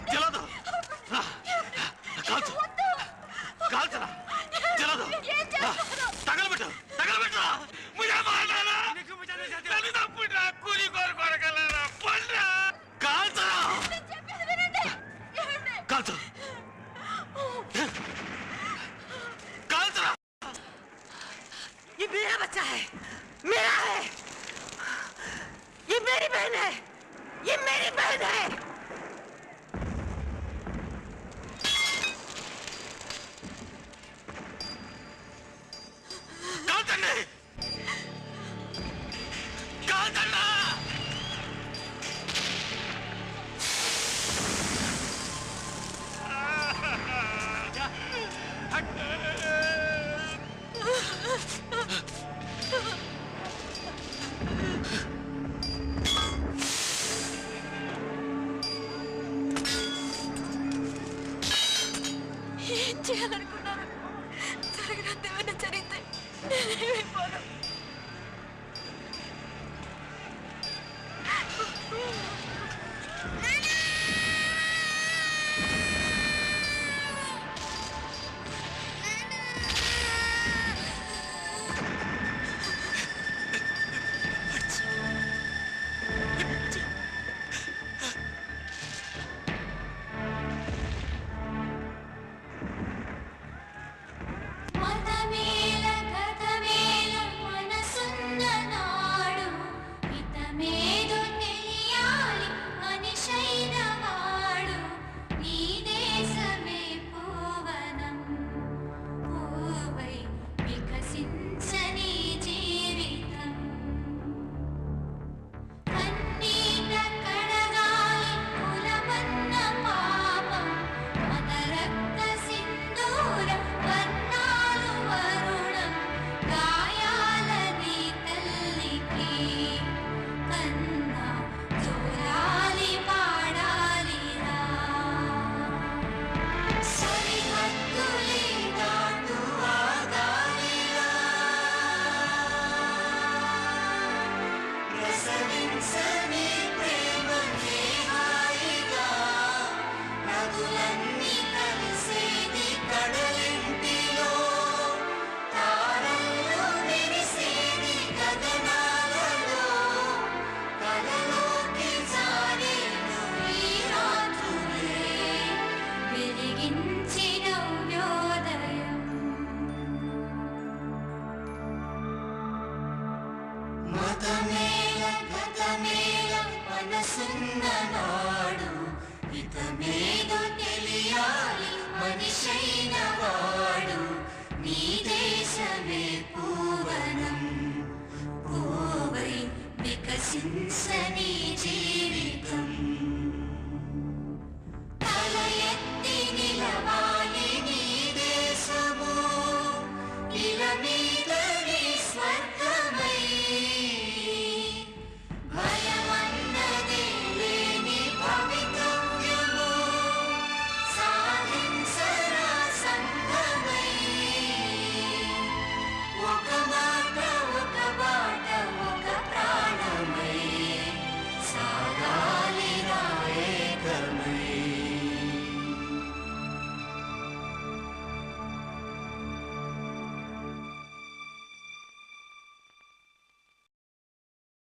जला दो కాల్చరా జలా దో తగలబెట్టు తగలబెట్టురా ముజే మార్ डाला నన్ను తప్పురా కూలి కొరకొరకలరా పండ్రా కాల్చరా కాల్చు కాల్చరా ये मेरा बच्चा है मेरा है ये मेरी बहन है ये मेरी बहन है కాల్చండి కాల్చండి ఏం చేయాలనుకున్నాను జరగనంత ఏమైనా జరిగితే నేనేమైపోను మతమేల కథమేల నాడు హితమేదో తెలియాలి మనిషైన వాడు నీ దేశమే పూవనం పూవై వికసించని జీవితం